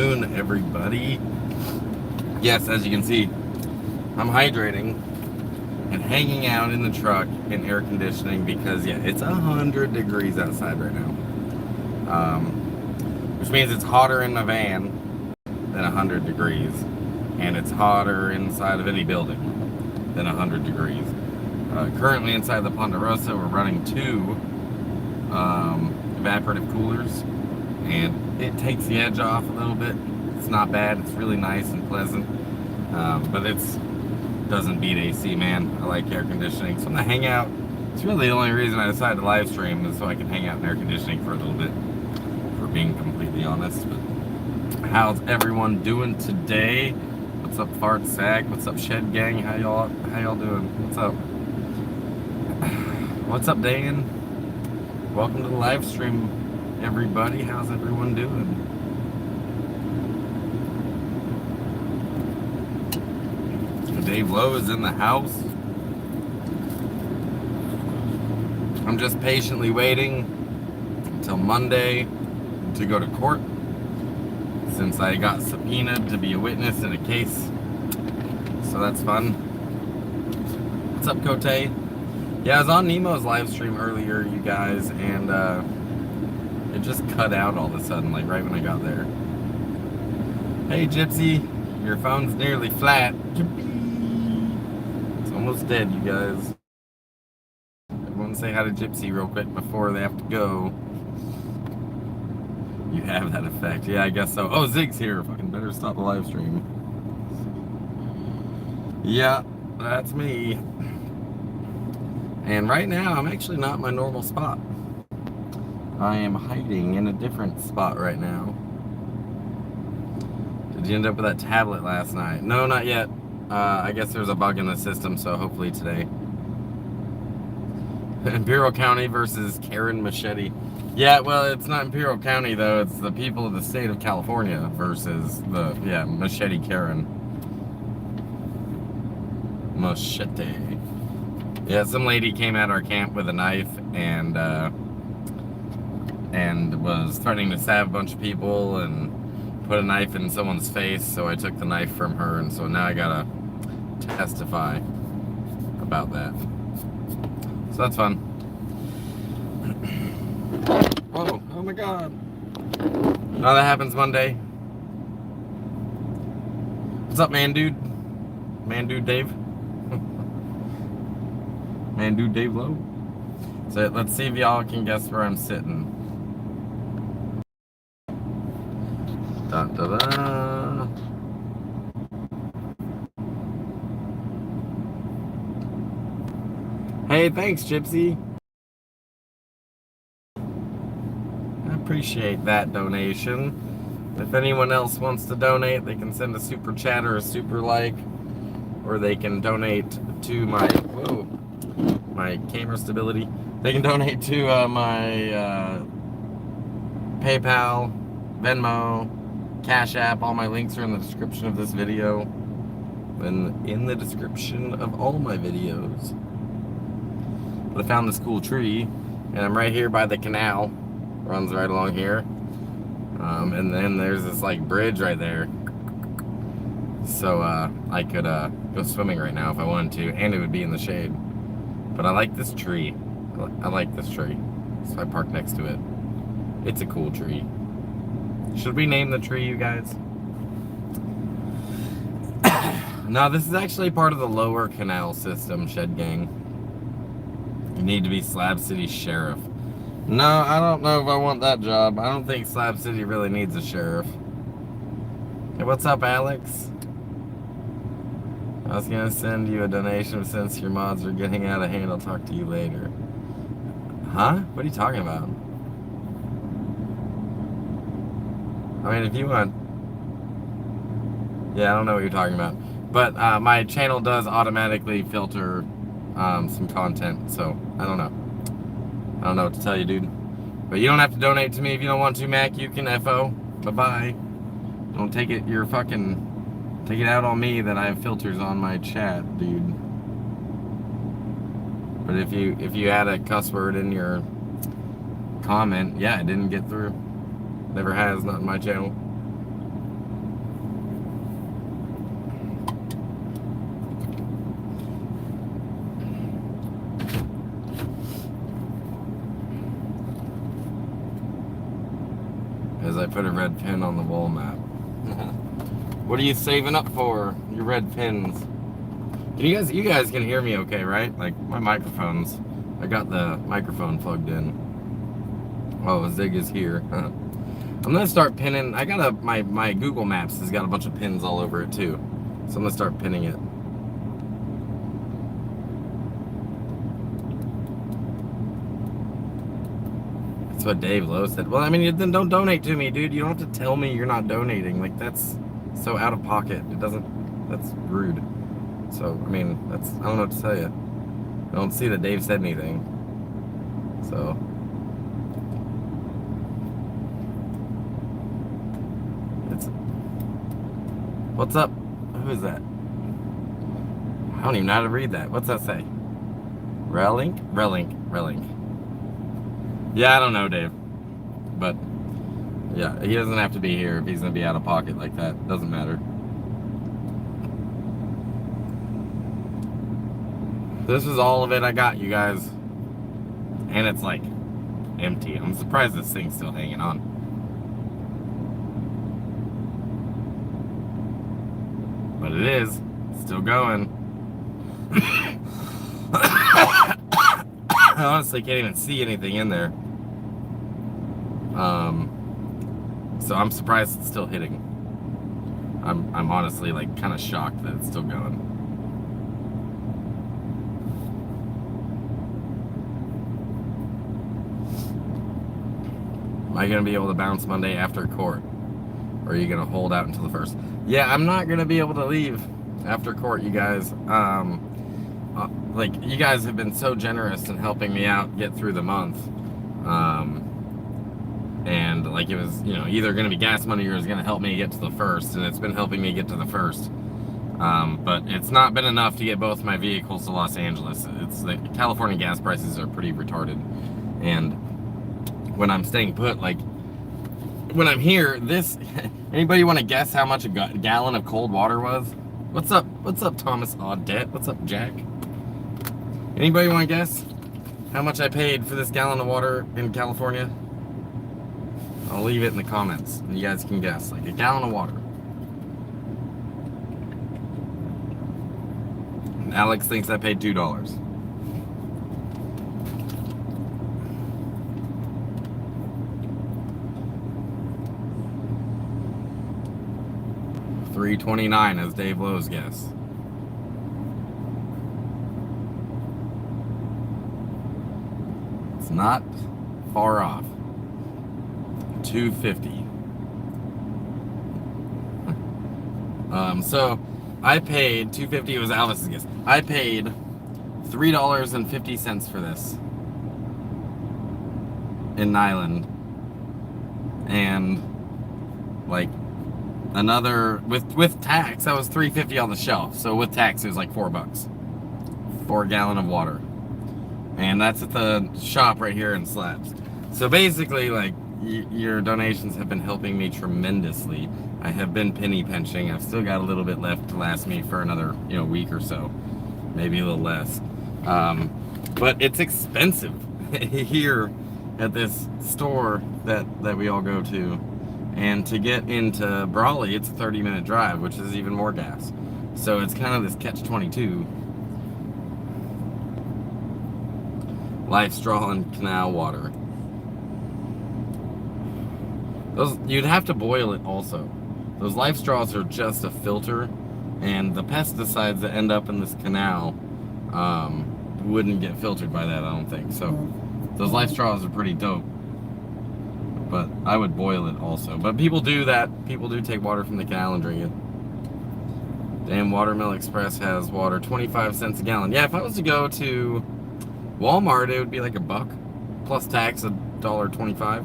afternoon, everybody. Yes, as you can see, I'm hydrating and hanging out in the truck in air conditioning because, yeah, it's 100 degrees outside right now. Which means it's hotter in the van than 100 degrees. And it's hotter inside of any building than 100 degrees. Currently inside the Ponderosa, we're running 2 evaporative coolers, and it takes the edge off a little bit. It's not bad. It's really nice and pleasant, but it's doesn't beat AC, man. I like air conditioning, so I'm gonna hang out. It's really the only reason I decided to live stream is so I can hang out in air conditioning for a little bit, for being completely honest. But how's everyone doing today? What's up, Fart Sack? What's up, Shed Gang? How y'all doing? What's up? What's up, Dan? Welcome to the live stream, everybody. How's everyone doing? Dave Lowe is in the house. I'm just patiently waiting until Monday to go to court, since I got subpoenaed to be a witness in a case. So that's fun. What's up, Cote? Yeah, I was on Nemo's live stream earlier, you guys, and it just cut out all of a sudden, like right when I got there. Hey, Gypsy, your phone's nearly flat. It's almost dead, you guys. Everyone say hi to Gypsy real quick before they have to go. You have that effect. Yeah, I guess so. Oh, Zig's here. Fucking better stop the live stream. Yeah, that's me. And right now, I'm actually not in my normal spot. I am hiding in a different spot right now. Did you end up with that tablet last night? No, not yet. I guess there's a bug in the system, so hopefully today. Imperial County versus Karen Machete. Yeah, well, it's not Imperial County, though. It's the people of the state of California versus the, yeah, Machete Karen. Machete. Yeah, some lady came at our camp with a knife and was threatening to stab a bunch of people and put a knife in someone's face, so I took the knife from her, and so now I gotta testify about that. So that's fun. Oh my god. No, that happens Monday. What's up, man dude? Man dude Dave? Man dude Dave Lowe? So let's see if y'all can guess where I'm sitting. Dun, da, da. Hey, thanks, Gypsy. I appreciate that donation. If anyone else wants to donate, they can send a super chat or a super like, or they can donate to my my camera stability. They can donate to my PayPal, Venmo, Cashapp. All my links are in the description of this video, and in the description of all my videos. But I found this cool tree, and I'm right here by the canal. Runs right along here, and then there's this like bridge right there. So I could go swimming right now if I wanted to, and it would be in the shade. But I like this tree. I like this tree, so I parked next to it. It's a cool tree. Should we name the tree, you guys? No, this is actually part of the lower canal system, Shed Gang. You need to be Slab City Sheriff. No, I don't know if I want that job. I don't think Slab City really needs a sheriff. Hey, what's up, Alex? I was gonna send you a donation since your mods are getting out of hand. I'll talk to you later. Huh? What are you talking about? I mean, if you want... Yeah, I don't know what you're talking about. But my channel does automatically filter some content, so I don't know. I don't know what to tell you, dude. But you don't have to donate to me if you don't want to, Mac. You can FO. Bye-bye. Don't take it, you're fucking... Take it out on me that I have filters on my chat, dude. But if you add a cuss word in your comment, yeah, it didn't get through. Never has, not in my channel. put a red pin on the wall map. What are you saving up for? Your red pins. You guys can hear me okay, right? Like my microphones. I got the microphone plugged in. Oh, Zig is here. I'm gonna start pinning. I got my Google Maps has got a bunch of pins all over it too, so I'm gonna start pinning it. That's what Dave Lowe said. Well, I mean, then don't donate to me, dude. You don't have to tell me you're not donating. Like, that's so out of pocket. That's rude. So, I mean, I don't know what to tell you. I don't see that Dave said anything. So. What's up? Who is that? I don't even know how to read that. What's that say? Relink? Relink. Yeah, I don't know, Dave. But, yeah, he doesn't have to be here if he's going to be out of pocket like that. Doesn't matter. This is all of it I got, you guys. And it's, like, empty. I'm surprised this thing's still hanging on. But it is. It's still going. I honestly can't even see anything in there. So I'm surprised it's still hitting. I'm honestly like kind of shocked that it's still going. Am I gonna be able to bounce Monday after court? Or are you gonna hold out until the 1st? Yeah, I'm not gonna be able to leave after court, you guys. Like, you guys have been so generous in helping me out get through the month. And like, it was, you know, either gonna be gas money or it was gonna help me get to the 1st, and it's been helping me get to the 1st. But it's not been enough to get both my vehicles to Los Angeles. It's the California gas prices are pretty retarded. And when I'm staying put, like, when I'm here, anybody want to guess how much a gallon of cold water was? What's up, Thomas Audette? What's up, Jack? Anybody want to guess how much I paid for this gallon of water in California? I'll leave it in the comments, and you guys can guess. Like, a gallon of water. And Alex thinks I paid $2. $3.29 as Dave Lowe's guess. It's not far off. $2.50. So I paid $2.50. It was Alvis's guess. I paid $3.50 for this in Nyland, and like another with tax, that was $3.50 on the shelf. So with tax, it was like $4 for a gallon of water, and that's at the shop right here in Slabs. So basically, like, your donations have been helping me tremendously. I have been penny pinching. I've still got a little bit left to last me for another, week or so, maybe a little less. But it's expensive here at this store that we all go to. And to get into Brawley, it's a 30-minute drive, which is even more gas. So it's kind of this catch-22. Life straw and canal water. You'd have to boil it also. Those life straws are just a filter, and the pesticides that end up in this canal wouldn't get filtered by that, I don't think. So those life straws are pretty dope. But I would boil it also. But people do that. People do take water from the canal and drink it. Damn, Watermill Express has water 25 cents a gallon. Yeah, if I was to go to Walmart, it would be like $1 plus tax, $1.25.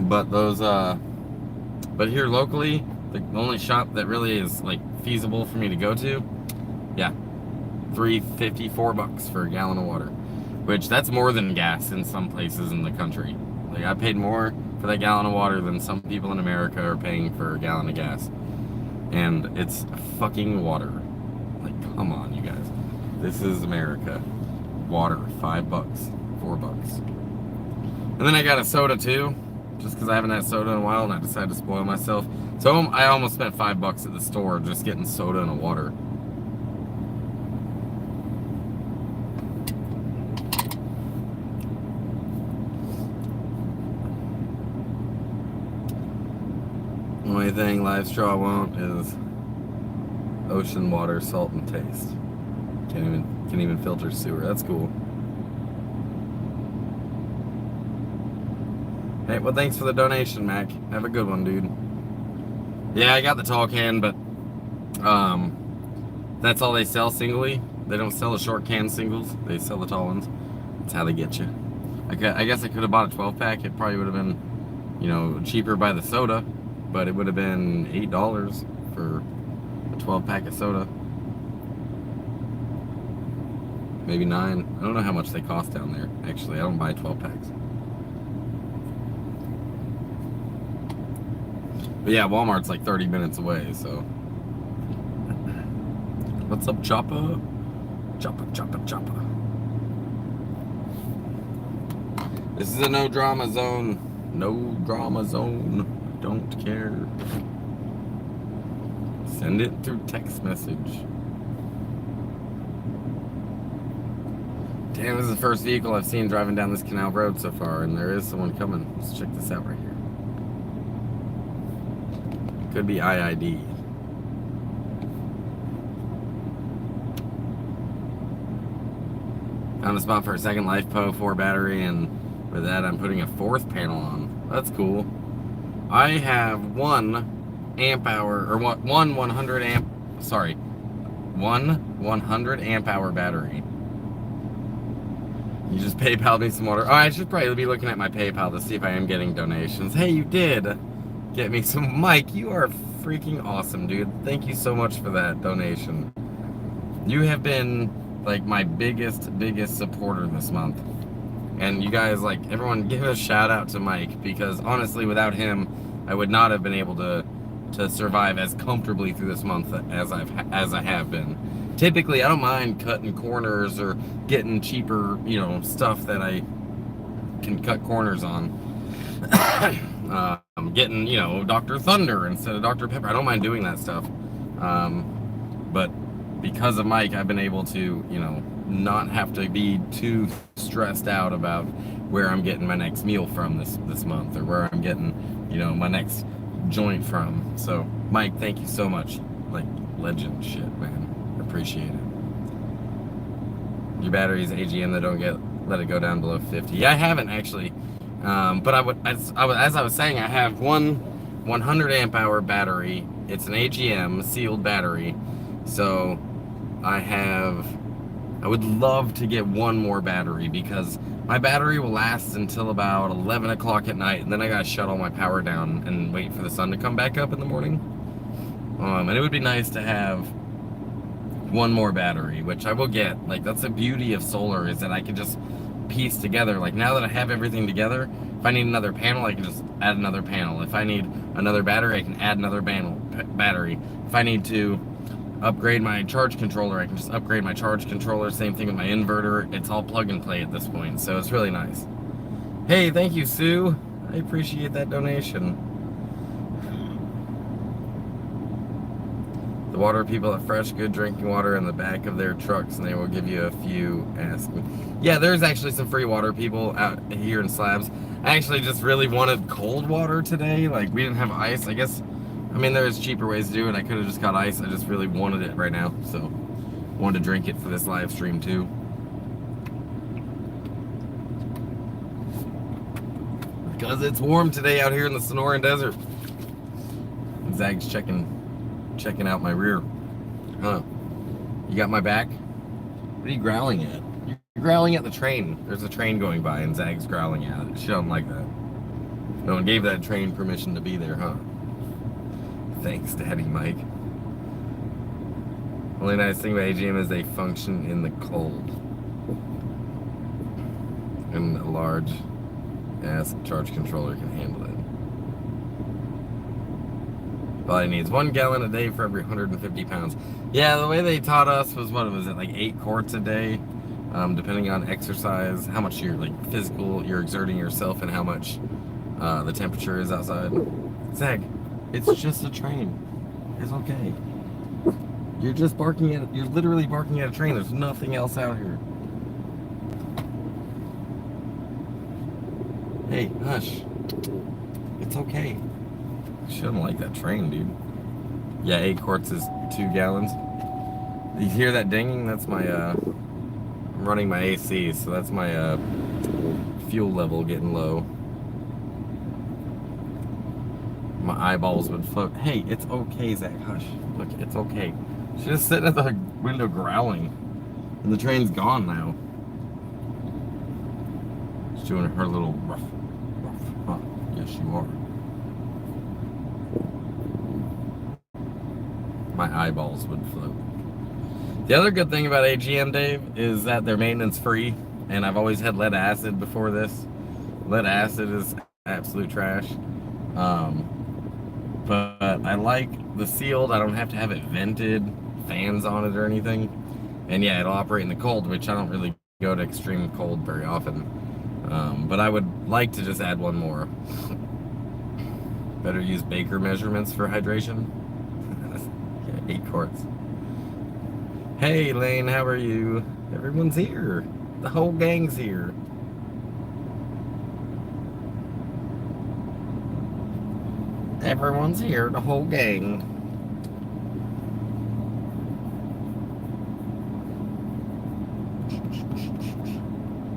But those but here locally, the only shop that really is like feasible for me to go to, yeah, $3.50, $4 for a gallon of water, which that's more than gas in some places in the country. Like, I paid more for that gallon of water than some people in America are paying for a gallon of gas, and it's fucking water. Like, come on, you guys, this is America. Water, $5, $4. And then I got a soda too, just because I haven't had soda in a while and I decided to spoil myself. So I almost spent $5 at the store just getting soda and a water. Only thing Live Straw won't is ocean water, salt, and taste. Can't even filter sewer. That's cool. Hey, well, thanks for the donation, Mac. Have a good one, dude. Yeah, I got the tall can, but that's all they sell singly. They don't sell the short can singles. They sell the tall ones. That's how they get you. I guess I could have bought a 12-pack. It probably would have been, you know, cheaper by the soda, but it would have been $8 for a 12-pack of soda. Maybe 9. I don't know how much they cost down there. Actually, I don't buy 12-packs. But yeah, Walmart's like 30 minutes away, so. What's up, Choppa? Choppa. This is a no drama zone. No drama zone. Don't care. Send it through text message. Damn, this is the first vehicle I've seen driving down this canal road so far, and there is someone coming. Let's check this out right here. Could be IID. Found a spot for a second LifePo 4 battery, and with that I'm putting a 4th panel on. That's cool. I have one 100 amp hour battery. You just PayPal me some water. Oh, I should probably be looking at my PayPal to see if I am getting donations. Hey, you did get me some. Mike, you are freaking awesome, dude. Thank you so much for that donation. You have been like my biggest supporter this month. And you guys, like, everyone give a shout out to Mike, because honestly, without him, I would not have been able to survive as comfortably through this month as I have been. Typically, I don't mind cutting corners or getting cheaper, you know, stuff that I can cut corners on. Getting, you know, Dr. Thunder instead of Dr. Pepper. I don't mind doing that stuff. But because of Mike, I've been able to, you know, not have to be too stressed out about where I'm getting my next meal from this month, or where I'm getting, you know, my next joint from. So, Mike, thank you so much. Like, legend shit, man. Appreciate it. Your battery's AGM that don't let it go down below 50. Yeah, I haven't actually. But as I was saying, I have one 100 amp hour battery. It's an AGM sealed battery. So I would love to get one more battery, because my battery will last until about 11 o'clock at night, and then I gotta shut all my power down and wait for the sun to come back up in the morning. And it would be nice to have one more battery, which I will get. Like, that's the beauty of solar, is that I can just piece together. Like, now that I have everything together, if I need another panel, I can just add another panel. If I need another battery, I can add another battery. If I need to upgrade my charge controller, I can just upgrade my charge controller. Same thing with my inverter. It's all plug and play at this point, so it's really nice. Hey, thank you, Sue. I appreciate that donation. The water people have fresh, good drinking water in the back of their trucks, and they will give you a few. Ask me. Yeah, there's actually some free water people out here in Slabs. I actually just really wanted cold water today. Like, we didn't have ice. I guess, I mean, there's cheaper ways to do it. I could have just got ice. I just really wanted it right now, so wanted to drink it for this live stream too. Because it's warm today out here in the Sehorn Desert. Zag's checking out my rear. Huh. You got my back? What are you growling at? You're growling at the train. There's a train going by and Zag's growling at it. She don't like that. No one gave that train permission to be there, huh? Thanks, Daddy Mike. Only nice thing about AGM is they function in the cold. And a large ass charge controller can handle it. All it needs 1 gallon a day for every 150 pounds. Yeah, the way they taught us was, what was it, like 8 quarts a day? depending on exercise, how much you're like physical, you're exerting yourself, and how much the temperature is outside. Zach, it's just a train. It's okay. You're just barking at, you're literally barking at a train. There's nothing else out here. Hey, hush. It's okay. Shouldn't like that train, dude. Yeah, 8 quarts is 2 gallons. You hear that dinging? That's my, I'm running my AC, so that's my, fuel level getting low. My eyeballs would float. Hey, it's okay, Zach. Hush. Look, it's okay. She's just sitting at the window growling. And the train's gone now. She's doing her little ruff, ruff. Huh. Yes, you are. My eyeballs would float. The other good thing about AGM, Dave, is that they're maintenance free. And I've always had lead acid before this. Lead acid is absolute trash. But I like the sealed. I don't have to have it vented, fans on it or anything. And yeah, it'll operate in the cold, which I don't really go to extreme cold very often. But I would like to just add one more. Better use Baker measurements for hydration. Yeah, 8 quarts. Hey Lane, how are you? Everyone's here. The whole gang's here. Everyone's here, the whole gang.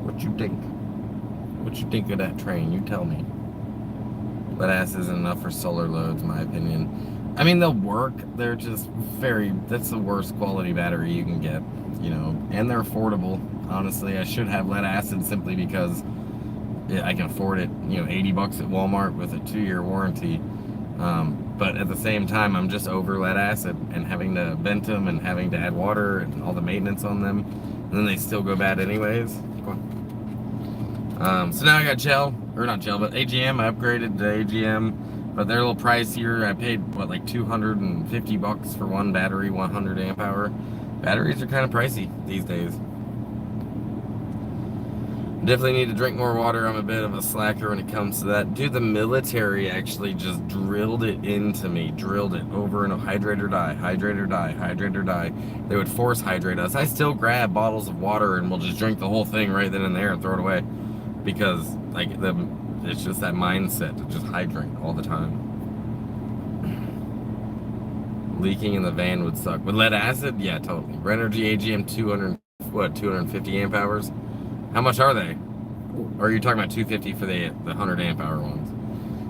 What you think? What you think of that train? You tell me. Lead acid isn't enough for solar loads, in my opinion. I mean, they'll work. They're just that's the worst quality battery you can get, you know, and they're affordable. Honestly, I should have lead acid simply because I can afford it, you know, 80 bucks at Walmart with a 2-year warranty. But at the same time, I'm just over lead acid and having to vent them and having to add water and all the maintenance on them. And then they still go bad anyways. So now I got but AGM. I upgraded to AGM, but they're a little pricier. I paid, what, like 250 bucks for one battery, 100 amp hour. Batteries are kind of pricey these days. Definitely need to drink more water. I'm a bit of a slacker when it comes to that. Dude, the military actually just drilled it into me. Drilled it over and over. Hydrate or die, hydrate or die, hydrate or die. They would force hydrate us. I still grab bottles of water and we'll just drink the whole thing right then and there and throw it away. Because, like, it's just that mindset to just hydrate all the time. Leaking in the van would suck. With lead acid? Yeah, totally. Renergy AGM 250 amp hours? How much are they? Or are you talking about 250 for the 100 amp hour ones?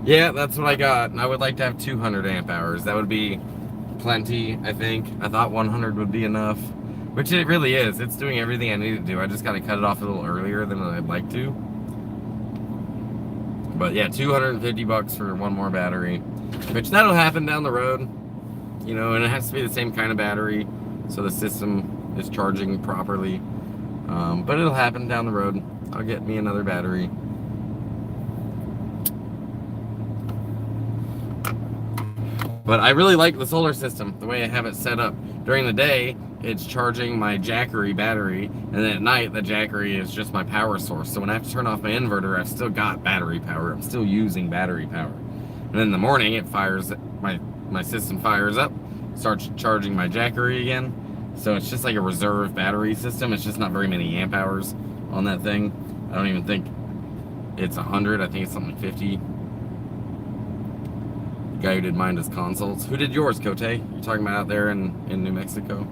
Yeah, that's what I got. And I would like to have 200 amp hours. That would be plenty, I think. I thought 100 would be enough. Which it really is. It's doing everything I need to do. I just got to cut it off a little earlier than I'd like to. But yeah, 250 bucks for one more battery. Which that'll happen down the road. You know, and it has to be the same kind of battery. So the system is charging properly. But it'll happen down the road. I'll get me another battery. But I really like the solar system, the way I have it set up. During the day, it's charging my Jackery battery, and then at night, the Jackery is just my power source. So when I have to turn off my inverter, I've still got battery power. I'm still using battery power. And then in the morning, it fires, my system fires up, starts charging my Jackery again. So it's just like a reserve battery system. It's just not very many amp hours on that thing. I don't even think it's 100. I think it's something like 50. The guy who did mine does consults. Who did yours, Cote? You're talking about out there in New Mexico?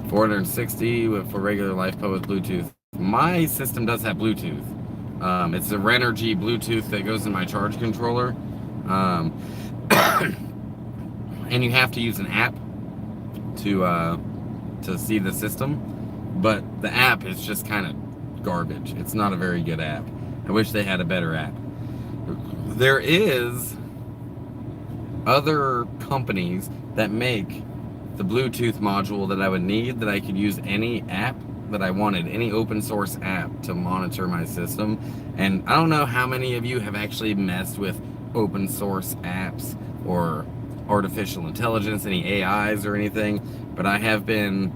$460 for regular LifePo with Bluetooth. My system does have Bluetooth. It's a Renergy Bluetooth that goes in my charge controller. And you have to use an app to see the system, but the app is just kind of garbage. It's not a very good app. I wish they had a better app. There is other companies that make the Bluetooth module that I would need, that I could use any app that I wanted, any open source app to monitor my system. And I don't know how many of you have actually messed with open source apps or artificial intelligence, any AIs or anything, but I have been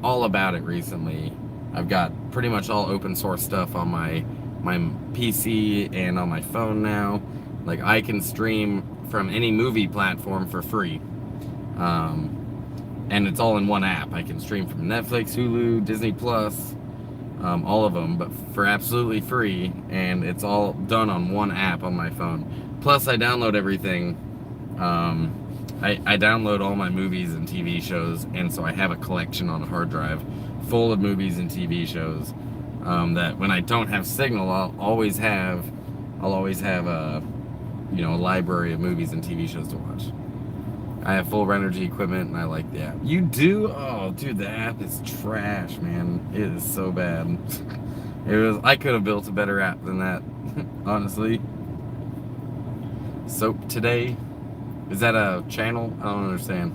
all about it recently. I've got pretty much all open source stuff on my PC and on my phone now. Like, I can stream from any movie platform for free. And it's all in one app. I can stream from Netflix, Hulu, Disney Plus, all of them, but for absolutely free, and it's all done on one app on my phone. Plus, I download everything. I download all my movies and TV shows, and so I have a collection on a hard drive full of movies and TV shows that when I don't have signal, I'll always have a library of movies and TV shows to watch. I have full Energy equipment, and I like the app. You do? Oh, dude, the app is trash, man. It is so bad. I could have built a better app than that, honestly. Soap Today. Is that a channel? I don't understand.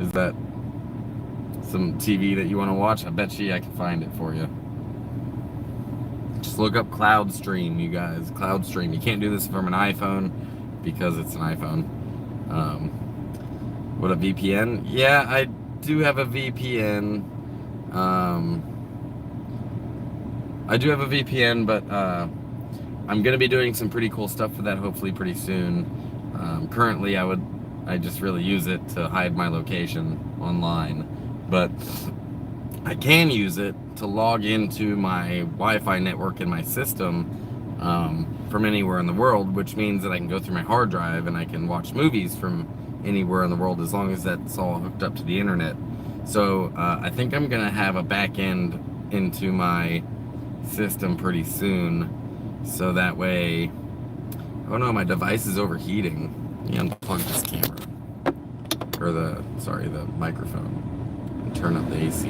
Is that some TV that you want to watch? I bet you I can find it for you. Just look up Cloud Stream, you guys. Cloud Stream. You can't do this from an iPhone because it's an iPhone. What, a VPN? Yeah, I do have a VPN. I do have a VPN, but I'm gonna be doing some pretty cool stuff for that hopefully pretty soon. Currently, I just really use it to hide my location online, but I can use it to log into my Wi-Fi network in my system from anywhere in the world, which means that I can go through my hard drive and I can watch movies from anywhere in the world as long as that's all hooked up to the internet. So I think I'm gonna have a back end into my system pretty soon, so that way, oh no, my device is overheating. Let me unplug this camera, or the microphone, and turn up the AC.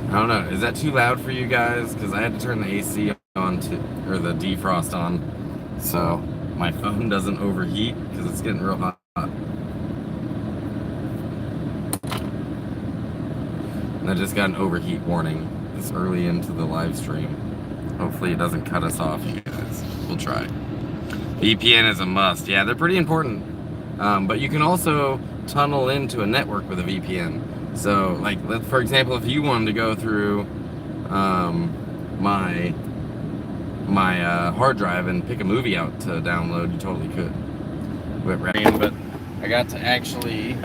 I don't know, is that too loud for you guys? Because I had to turn the AC on or the defrost on, so my phone doesn't overheat, because it's getting real hot. And I just got an overheat warning this early into the live stream. Hopefully it doesn't cut us off, you guys. We'll try. VPN is a must. Yeah, they're pretty important. But you can also tunnel into a network with a VPN. So, like, for example, if you wanted to go through my hard drive and pick a movie out to download, you totally could. But I got to actually,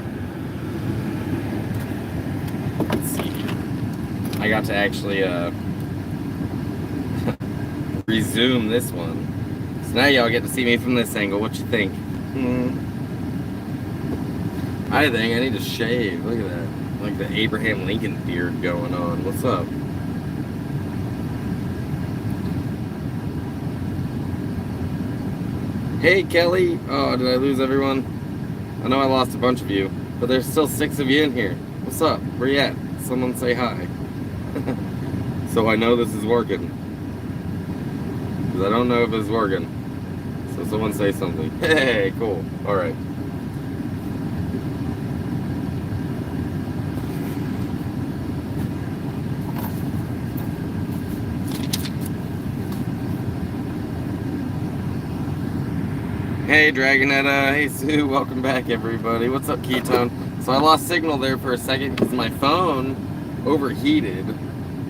let's see here. I got to actually resume this one. So now y'all get to see me from this angle. What you think? I think I need to shave. Look at that. Like the Abraham Lincoln beard going on. What's up? Hey, Kelly. Oh, did I lose everyone? I know I lost a bunch of you, but there's still 6 of you in here. What's up? Where you at? Someone say hi. So I know this is working. Because I don't know if it's working. So someone say something. Hey, cool. Alright. Hey Dragonetta, hey Sue, welcome back everybody. What's up, Ketone? So I lost signal there for a second because my phone overheated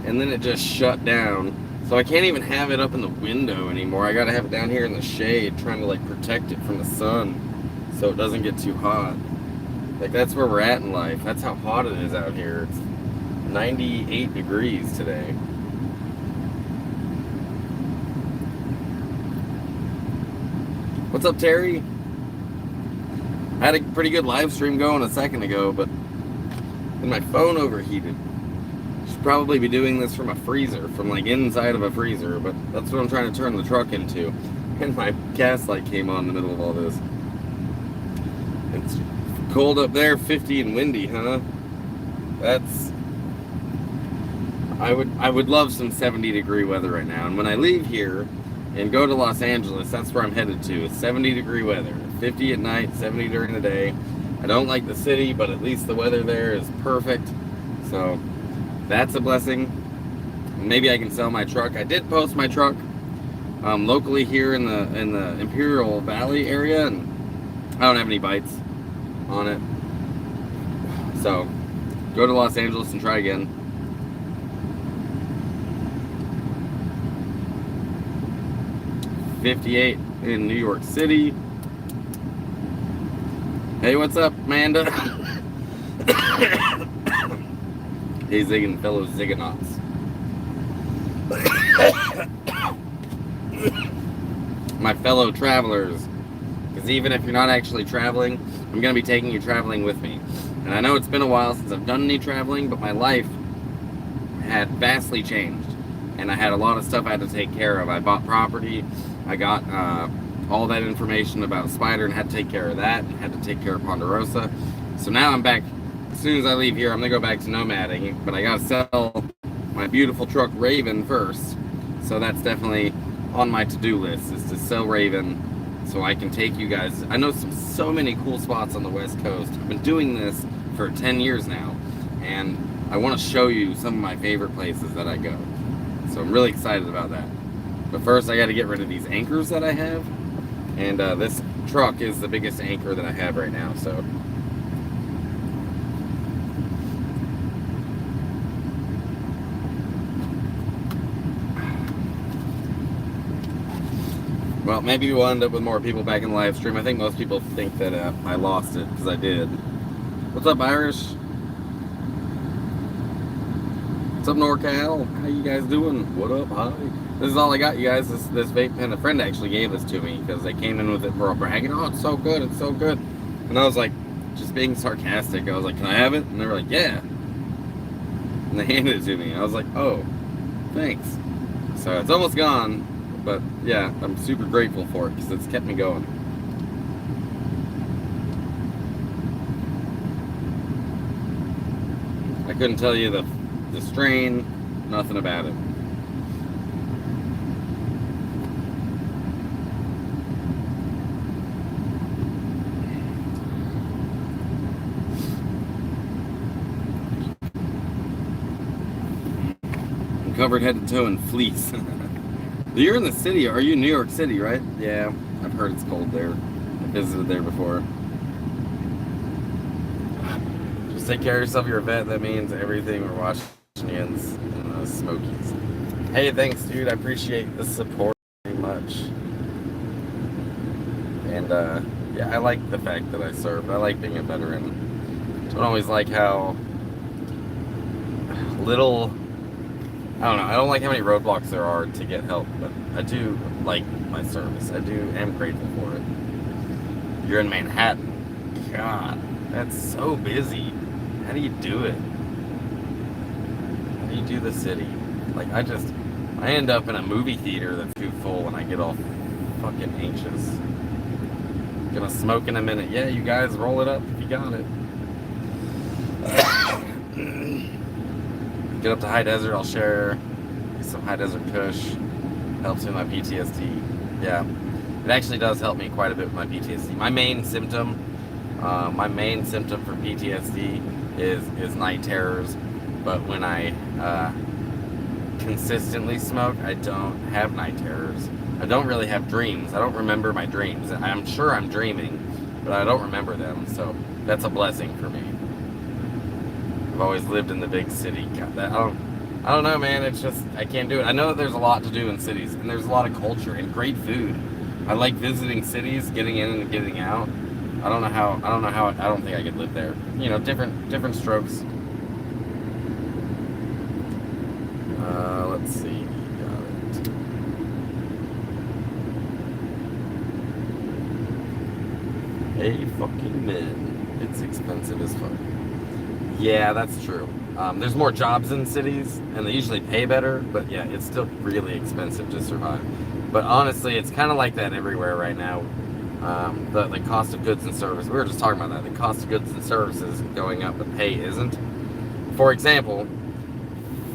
and then it just shut down. So I can't even have it up in the window anymore. I gotta have it down here in the shade, trying to like protect it from the sun so it doesn't get too hot. Like, that's where we're at in life. That's how hot it is out here. It's 98 degrees today. What's up, Terry? I had a pretty good live stream going a second ago, but then my phone overheated. Should probably be doing this from a freezer, from like inside of a freezer, but that's what I'm trying to turn the truck into. And my gas light came on in the middle of all this. It's cold up there, 50 and windy, huh? That's... I would love some 70-degree weather right now. And when I leave here and go to Los Angeles, that's where I'm headed to. It's 70-degree weather. 50 at night, 70 during the day. I don't like the city, but at least the weather there is perfect. So that's a blessing. Maybe I can sell my truck. I did post my truck locally here in the Imperial Valley area, and I don't have any bites on it. So go to Los Angeles and try again. $58 in New York City. Hey, what's up, Amanda? Hey, zigging fellow ziggonauts. My fellow travelers, because even if you're not actually traveling, I'm going to be taking you traveling with me. And I know it's been a while since I've done any traveling, but my life had vastly changed, and I had a lot of stuff I had to take care of. I bought property, I got all that information about Spider and had to take care of that, and had to take care of Ponderosa. So now I'm back. As soon as I leave here, I'm going to go back to nomading, but I got to sell my beautiful truck Raven first. So that's definitely on my to-do list, is to sell Raven so I can take you guys. I know so many cool spots on the West Coast. I've been doing this for 10 years now, and I want to show you some of my favorite places that I go. So I'm really excited about that. But first I got to get rid of these anchors that I have, and this truck is the biggest anchor that I have right now. So well, maybe we'll end up with more people back in the live stream. I think most people think that I lost it, because I did. What's up, Irish? What's up, NorCal? How you guys doing? What up? Hi. This is all I got, you guys. This vape pen. A friend actually gave this to me because they came in with it for a bragging. Oh, it's so good. It's so good. And I was like, just being sarcastic. I was like, can I have it? And they were like, yeah. And they handed it to me. I was like, oh, thanks. So it's almost gone. But yeah, I'm super grateful for it because it's kept me going. I couldn't tell you the strain, nothing about it. I'm covered head to toe in fleece. You're in the city. Are you in New York City, right? Yeah, I've heard it's cold there. I visited there before. Just take care of yourself. You're a vet. That means everything. We're Washingtonians and Smokies. Hey, thanks, dude. I appreciate the support very much. And yeah, I like the fact that I served. I like being a veteran. Don't always like how little. I don't know. I don't like how many roadblocks there are to get help, but I do like my service. I am grateful for it. You're in Manhattan. God, that's so busy. How do you do it? How do you do the city? Like, I end up in a movie theater that's too full and I get all fucking anxious. Gonna smoke in a minute. Yeah, you guys roll it up if you got it. Get up to high desert, I'll share some high desert kush. Helps me with my PTSD. Yeah, it actually does help me quite a bit with my PTSD. My main symptom for PTSD is night terrors. But when I consistently smoke, I don't have night terrors. I don't really have dreams. I don't remember my dreams. I'm sure I'm dreaming, but I don't remember them. So that's a blessing for me. I've always lived in the big city. God, I don't know, man. It's just, I can't do it. I know that there's a lot to do in cities, and there's a lot of culture and great food. I like visiting cities, getting in and getting out. I don't think I could live there. You know, different strokes. Let's see. Got it. Hey, fucking men. It's expensive as fuck. Yeah, that's true. There's more jobs in cities, and they usually pay better, but yeah, it's still really expensive to survive. But honestly, it's kind of like that everywhere right now. The cost of goods and services, we were just talking about that, the cost of goods and services going up, but pay isn't. For example,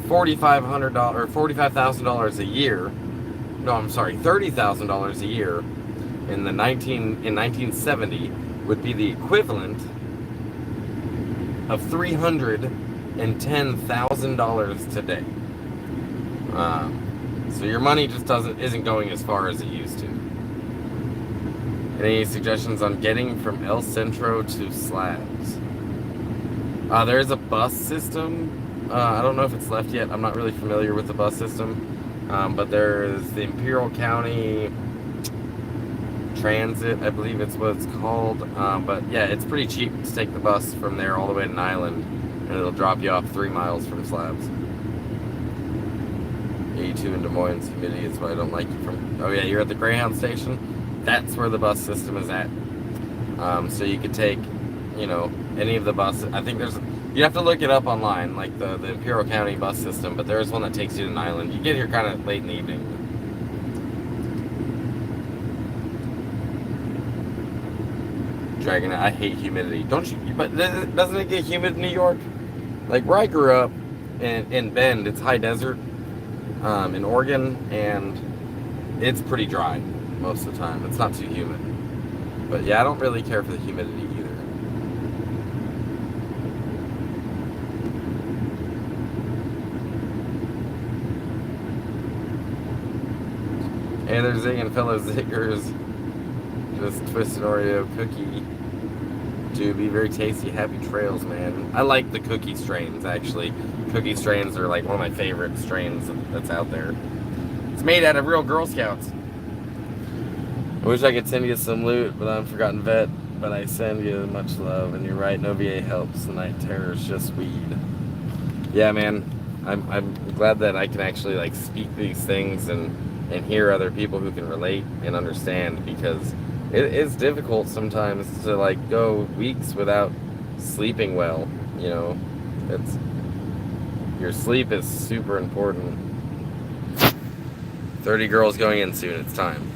$4,500 or $45,000 a year, no, I'm sorry, $30,000 a year in 1970 would be the equivalent of $310,000 today. So your money just isn't going as far as it used to. Any suggestions on getting from El Centro to Slabs? There is a bus system. I don't know if it's left yet. I'm not really familiar with the bus system. But there is the Imperial County Transit, I believe it's what it's called. But yeah, it's pretty cheap to take the bus from there all the way to Island, and it'll drop you off 3 miles from Slabs. 82 in Des Moines, humidity is what I don't like you from. Oh yeah, you're at the Greyhound station. That's where the bus system is at. So you could take, any of the buses. I think you have to look it up online, like the Imperial County bus system, but there is one that takes you to an island. You get here kind of late in the evening. Dragon, I hate humidity. Don't you? But doesn't it get humid in New York? Like where I grew up in Bend, it's high desert in Oregon, and it's pretty dry most of the time. It's not too humid. But yeah, I don't really care for the humidity either. Hey, there's zigging fellow ziggers. Just twisted Oreo cookie to be very tasty. Happy trails, man. I like the cookie strains, actually. Cookie strains are like one of my favorite strains that's out there. It's made out of real Girl Scouts. I wish I could send you some loot, but I'm Forgotten Vet. But I send you much love, and you're right, no VA helps. The night terror is just weed. Yeah, man. I'm glad that I can actually like speak these things and hear other people who can relate and understand, because it is difficult sometimes to like go weeks without sleeping well. It's your sleep is super important. 30 girls going in soon. It's time.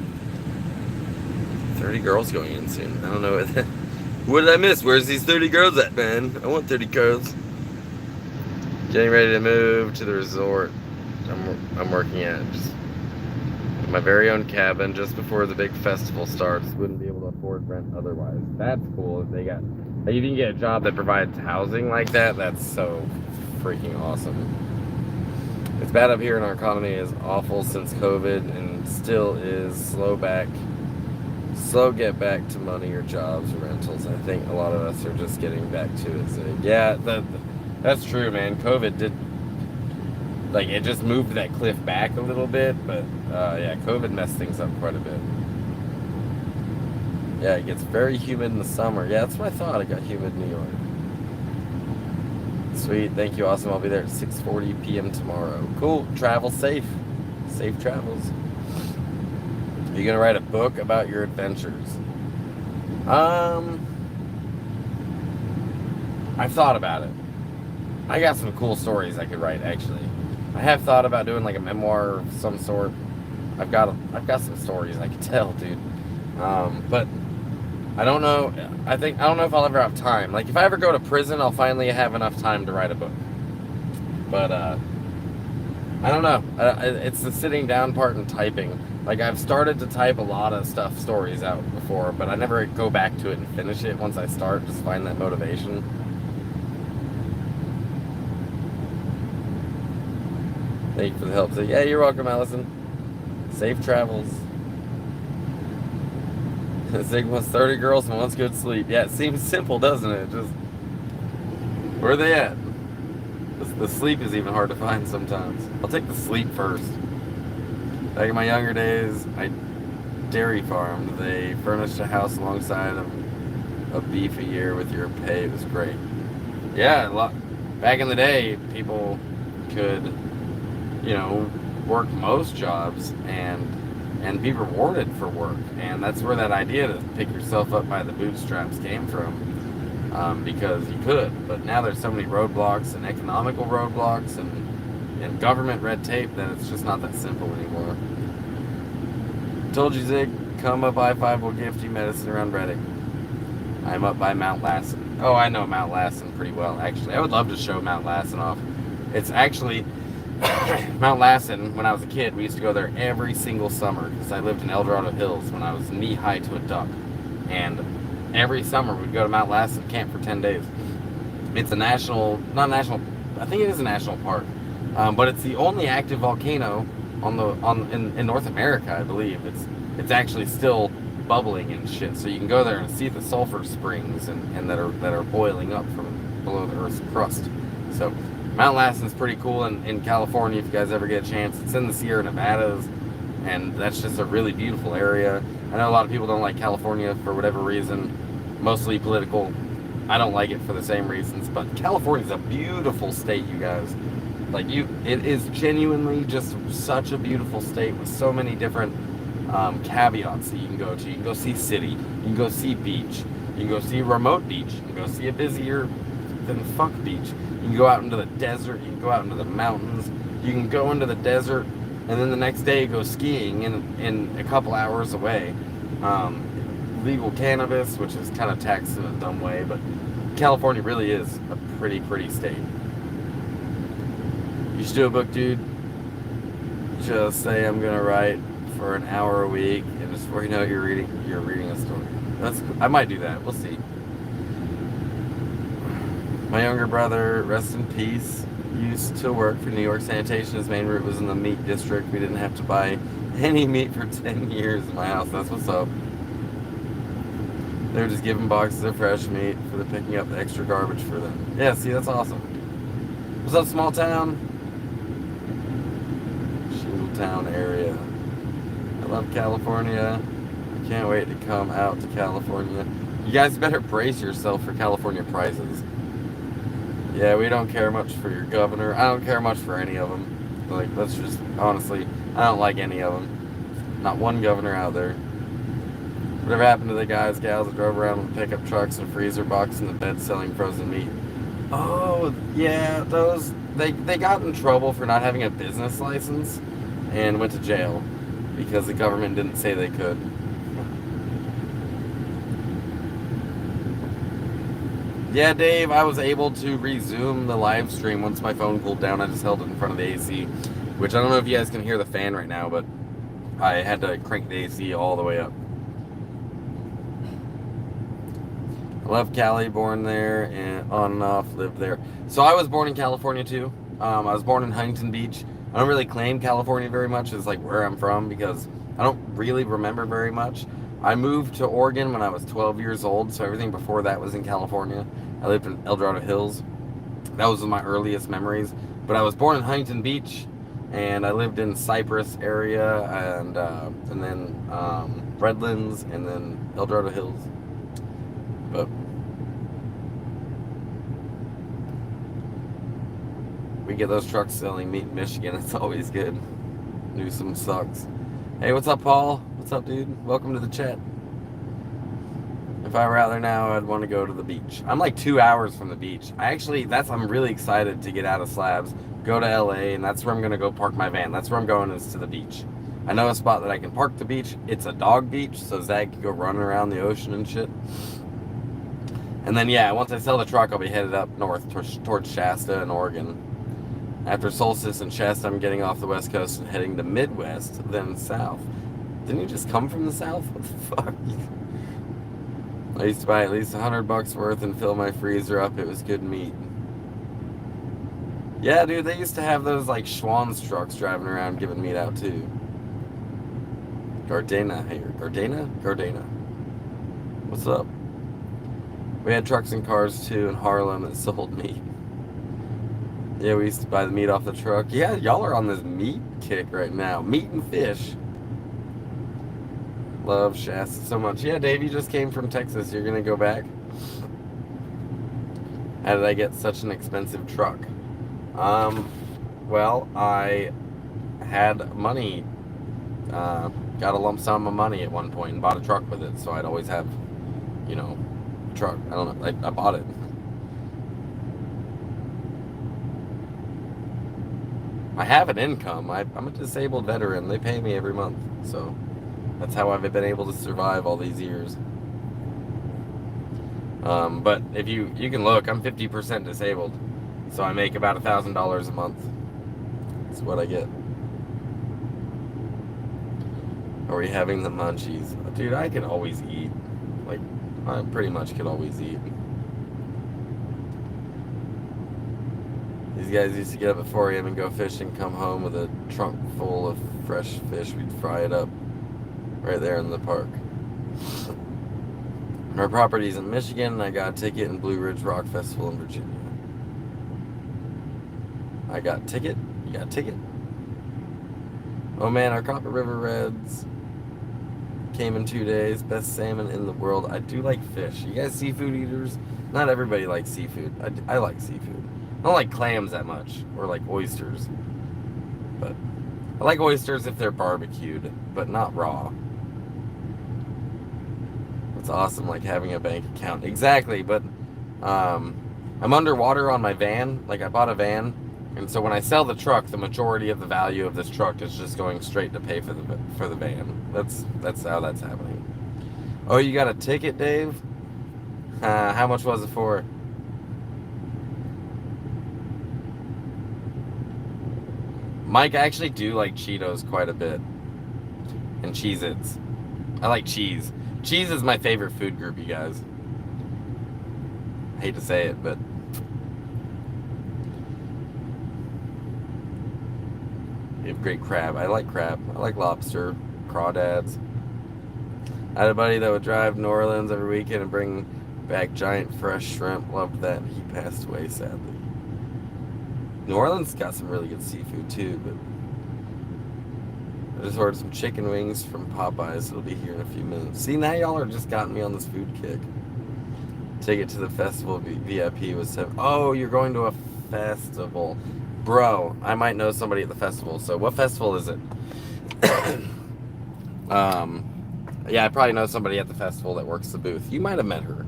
30 girls going in soon. I don't know what did I miss? Where's these 30 girls at, man? I want 30 girls. Getting ready to move to the resort I'm working at. Just my very own cabin just before the big festival starts. Wouldn't be able to afford rent otherwise. That's cool. If you can get a job that provides housing like that, that's so freaking awesome. It's bad up here, and our economy is awful since COVID, and still is. Slow get back to money or jobs or rentals. I think a lot of us are just getting back to it. So yeah, that's true, man. COVID did, like, it just moved that cliff back a little bit, but yeah, COVID messed things up quite a bit. Yeah, it gets very humid in the summer. Yeah, that's what I thought. It got humid in New York. Sweet, thank you, awesome. I'll be there at 6:40 p.m. tomorrow. Cool, travel safe. Safe travels. Are you gonna write a book about your adventures? I've thought about it. I got some cool stories I could write, actually. I have thought about doing like a memoir of some sort. I've got some stories I could tell, dude. But I don't know. I don't know if I'll ever have time. Like if I ever go to prison, I'll finally have enough time to write a book. But I don't know. It's the sitting down part and typing. Like I've started to type a lot of stories out before, but I never go back to it and finish it once I start. Just find that motivation. Thank you for the help. So, yeah, you're welcome, Allison. Safe travels. Zig wants 30 girls and wants good sleep. Yeah, it seems simple, doesn't it? Just where are they at? The sleep is even hard to find sometimes. I'll take the sleep first. Back in my younger days, I dairy farmed. They furnished a house alongside of beef a year with your pay. It was great. Yeah, back in the day, people could, work most jobs and be rewarded for work, and that's where that idea to pick yourself up by the bootstraps came from, because you could. But now there's so many roadblocks and economical roadblocks and government red tape that it's just not that simple anymore. Told you, Zig, come up I-5 will gift you medicine around Redding. I'm up by Mount Lassen. Oh, I know Mount Lassen pretty well, actually. I would love to show Mount Lassen off. It's actually Mount Lassen. When I was a kid, we used to go there every single summer because I lived in El Dorado Hills when I was knee-high to a duck. And every summer we'd go to Mount Lassen, camp for 10 days. It's not a national, I think it is a national park. But it's the only active volcano in North America, I believe. It's actually still bubbling and shit. So you can go there and see the sulfur springs and that are boiling up from below the Earth's crust. So Mount Lasten's pretty cool in California if you guys ever get a chance. It's in the Sierra Nevadas, and that's just a really beautiful area. I know a lot of people don't like California for whatever reason, mostly political. I don't like it for the same reasons, but California's a beautiful state, you guys. It is genuinely just such a beautiful state with so many different caveats that you can go to. You can go see city, you can go see beach, you can go see a remote beach, you can go see a busier than fuck beach. You can go out into the desert, you can go out into the mountains, you can go into the desert, and then the next day go skiing in a couple hours away. Legal cannabis, which is kind of taxed in a dumb way, but California really is a pretty state. You should do a book, dude. Just say I'm gonna write for an hour a week, and just before you know it, you're reading a story. I might do that. We'll see. My younger brother, rest in peace, used to work for New York Sanitation. His main route was in the meat district. We didn't have to buy any meat for 10 years in my house. That's what's up. They were just giving boxes of fresh meat for the picking up the extra garbage for them. Yeah, see, that's awesome. What's up, small town? Town area. I love California. I can't wait to come out to California. You guys better brace yourself for California prices. Yeah, we don't care much for your governor. I don't care much for any of them. Like, let's just, honestly, I don't like any of them. Not one governor out there. Whatever happened to the guys, gals that drove around with pickup trucks and freezer boxes in the bed selling frozen meat? Oh, yeah, those, they got in trouble for not having a business license and went to jail because the government didn't say they could. Yeah, Dave, I was able to resume the live stream once my phone cooled down. I just held it in front of the AC, which I don't know if you guys can hear the fan right now, but I had to crank the AC all the way up. I love Cali, born there and on and off, lived there. So I was born in California too. I was born in Huntington Beach. I don't really claim California very much as like where I'm from because I don't really remember very much. I moved to Oregon when I was 12 years old, so everything before that was in California. I lived in El Dorado Hills. That was my earliest memories. But I was born in Huntington Beach, and I lived in Cypress area, and then Redlands, and then El Dorado Hills. But we get those trucks selling meat in Michigan. It's always good. Newsom sucks. Hey, what's up, Paul? What's up, dude? Welcome to the chat. If I were out there now, I'd want to go to the beach. I'm like 2 hours from the beach. I'm really excited to get out of Slabs, go to LA, and that's where I'm going to go park my van. That's where I'm going, is to the beach. I know a spot that I can park the beach. It's a dog beach, so Zach can go running around the ocean and shit. And then, yeah, once I sell the truck, I'll be headed up north towards Shasta and Oregon. After Solstice and Shasta, I'm getting off the West Coast and heading to Midwest, then south. Didn't you just come from the south? What the fuck? I used to buy at least $100 worth and fill my freezer up. It was good meat. Yeah, dude, they used to have those like Schwann's trucks driving around giving meat out too. Gardena here. Gardena. What's up? We had trucks and cars too in Harlem that sold meat. Yeah, we used to buy the meat off the truck. Yeah, y'all are on this meat kick right now. Meat and fish. Love Shasta so much. Yeah, Dave, you just came from Texas. You're gonna go back? How did I get such an expensive truck? Well, I had money. Got a lump sum of money at one point and bought a truck with it, so I'd always have, a truck. I don't know. I bought it. I have an income. I'm a disabled veteran. They pay me every month, so that's how I've been able to survive all these years. But if you can look, I'm 50% disabled, so I make about $1,000 a month. That's what I get. Are we having the munchies? Dude, I can always eat. Like, I pretty much could always eat. These guys used to get up at 4 a.m. and go fishing, come home with a trunk full of fresh fish. We'd fry it up right there in the park. Our property's in Michigan, and I got a ticket in Blue Ridge Rock Festival in Virginia. I got a ticket? You got a ticket? Oh man, our Copper River Reds came in 2 days. Best salmon in the world. I do like fish. You guys seafood eaters? Not everybody likes seafood. I like seafood. I don't like clams that much, or like oysters. But I like oysters if they're barbecued, but not raw. It's awesome, like having a bank account. Exactly, but I'm underwater on my van. Like I bought a van, and so when I sell the truck, the majority of the value of this truck is just going straight to pay for the van. That's how that's happening. Oh, you got a ticket, Dave? How much was it for? Mike, I actually do like Cheetos quite a bit. And Cheez-Its. I like cheese. Cheese is my favorite food group, you guys. I hate to say it, but... You have great crab. I like crab. I like lobster. Crawdads. I had a buddy that would drive to New Orleans every weekend and bring back giant fresh shrimp. Loved that. He passed away, sadly. New Orleans got some really good seafood too, but I just ordered some chicken wings from Popeyes. It'll be here in a few minutes. See, now y'all are just gotten me on this food kick. Ticket to the festival VIP was oh, you're going to a festival. Bro, I might know somebody at the festival. So what festival is it? Yeah, I probably know somebody at the festival that works the booth. You might have met her.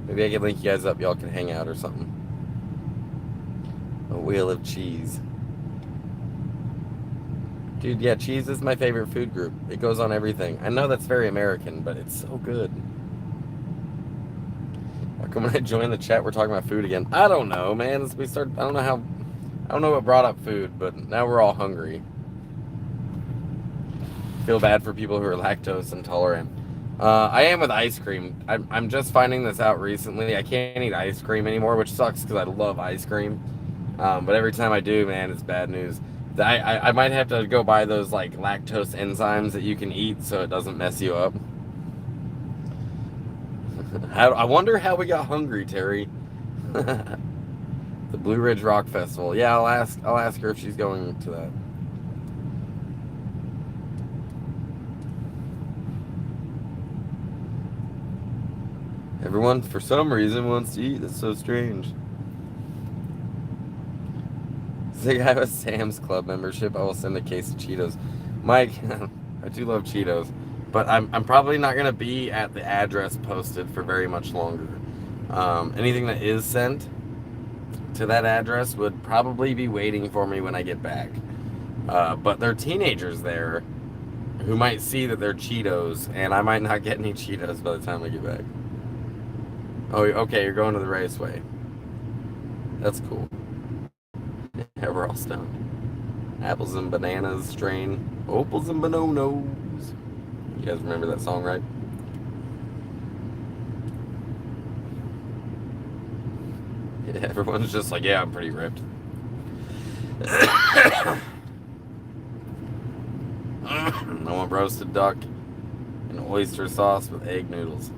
Maybe I can link you guys up. Y'all can hang out or something. A wheel of cheese. Dude, yeah, cheese is my favorite food group. It goes on everything. I know that's very American, but it's so good. How come when I join the chat we're talking about food again? I don't know, man. I don't know what brought up food, but now we're all hungry. Feel bad for people who are lactose intolerant. I am with ice cream. I'm just finding this out recently. I can't eat ice cream anymore, which sucks because I love ice cream. But every time I do, man, it's bad news. I might have to go buy those like lactose enzymes that you can eat so it doesn't mess you up. I wonder how we got hungry, Terry. The Blue Ridge Rock Festival. Yeah, I'll ask her if she's going to that. Everyone, for some reason, wants to eat. That's so strange. I have a Sam's Club membership. I will send a case of Cheetos. Mike, I do love Cheetos, but I'm probably not going to be at the address posted for very much longer. Anything that is sent to that address would probably be waiting for me when I get back. But there are teenagers there who might see that they're Cheetos, and I might not get any Cheetos by the time I get back. Oh, okay, you're going to the raceway. That's cool. Yeah, we're all stoned. Apples and bananas strain. Opals and bananas. You guys remember that song, right? Yeah, everyone's just like, yeah, I'm pretty ripped. I want roasted duck and oyster sauce with egg noodles.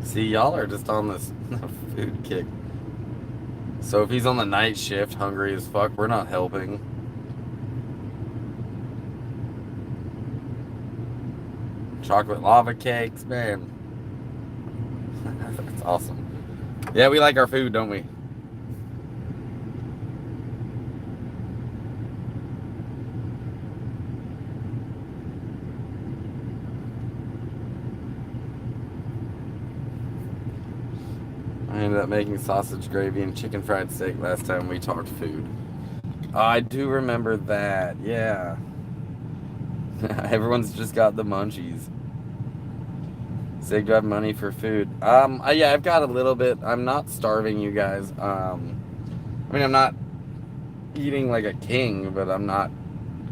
See, y'all are just on this food kick. So if he's on the night shift, hungry as fuck, we're not helping. Chocolate lava cakes, man. That's awesome. Yeah, we like our food, don't we? I ended up making sausage gravy and chicken fried steak last time we talked food. I do remember that, yeah. Everyone's just got the munchies. Sig, do I have money for food? Yeah, I've got a little bit. I'm not starving, you guys. I mean, I'm not eating like a king, but I'm not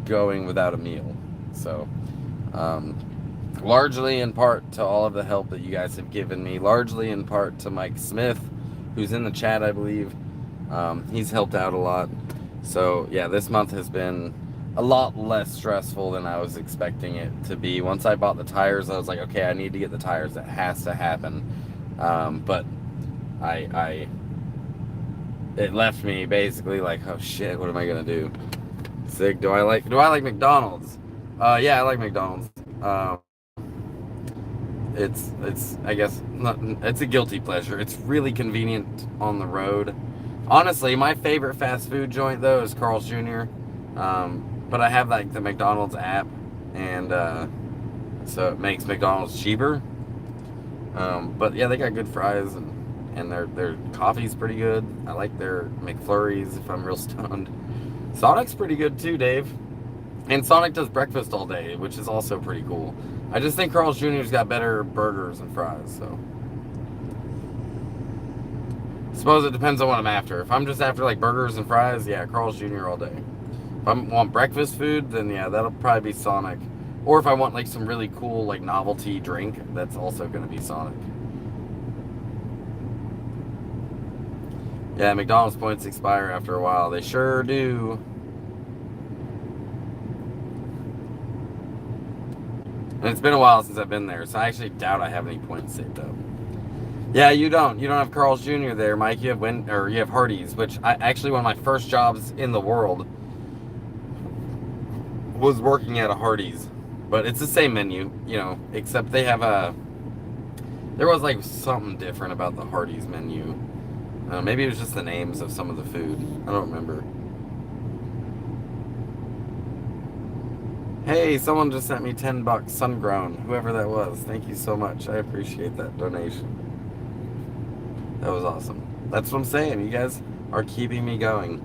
going without a meal. So, largely in part to all of the help that you guys have given me, largely in part to Mike Smith, who's in the chat, I believe. He's helped out a lot. So yeah, this month has been a lot less stressful than I was expecting it to be. Once I bought the tires, I was like, okay, I need to get the tires. That has to happen. But I it left me basically like, oh shit, what am I gonna do? Sick. Do I like McDonald's? Yeah, I like McDonald's. It's I guess not, it's a guilty pleasure. It's really convenient on the road. Honestly, my favorite fast food joint though is Carl's Jr. But I have like the McDonald's app, and so it makes McDonald's cheaper. But yeah, they got good fries, and their coffee's pretty good. I like their McFlurries if I'm real stoned. Sonic's pretty good too, Dave. And Sonic does breakfast all day, which is also pretty cool. I just think Carl's Jr.'s got better burgers and fries, so. Suppose it depends on what I'm after. If I'm just after like burgers and fries, yeah, Carl's Jr. all day. If I want breakfast food, then yeah, that'll probably be Sonic. Or if I want like some really cool like novelty drink, that's also gonna be Sonic. Yeah, McDonald's points expire after a while. They sure do. And it's been a while since I've been there, so I actually doubt I have any points saved up. Yeah, you don't. You don't have Carl's Jr. there, Mike. You have Hardee's, which I actually one of my first jobs in the world was working at a Hardee's. But it's the same menu, except they have there was like something different about the Hardee's menu. Maybe it was just the names of some of the food. I don't remember. Hey, someone just sent me $10, Sungrown, whoever that was. Thank you so much. I appreciate that donation. That was awesome. That's what I'm saying. You guys are keeping me going.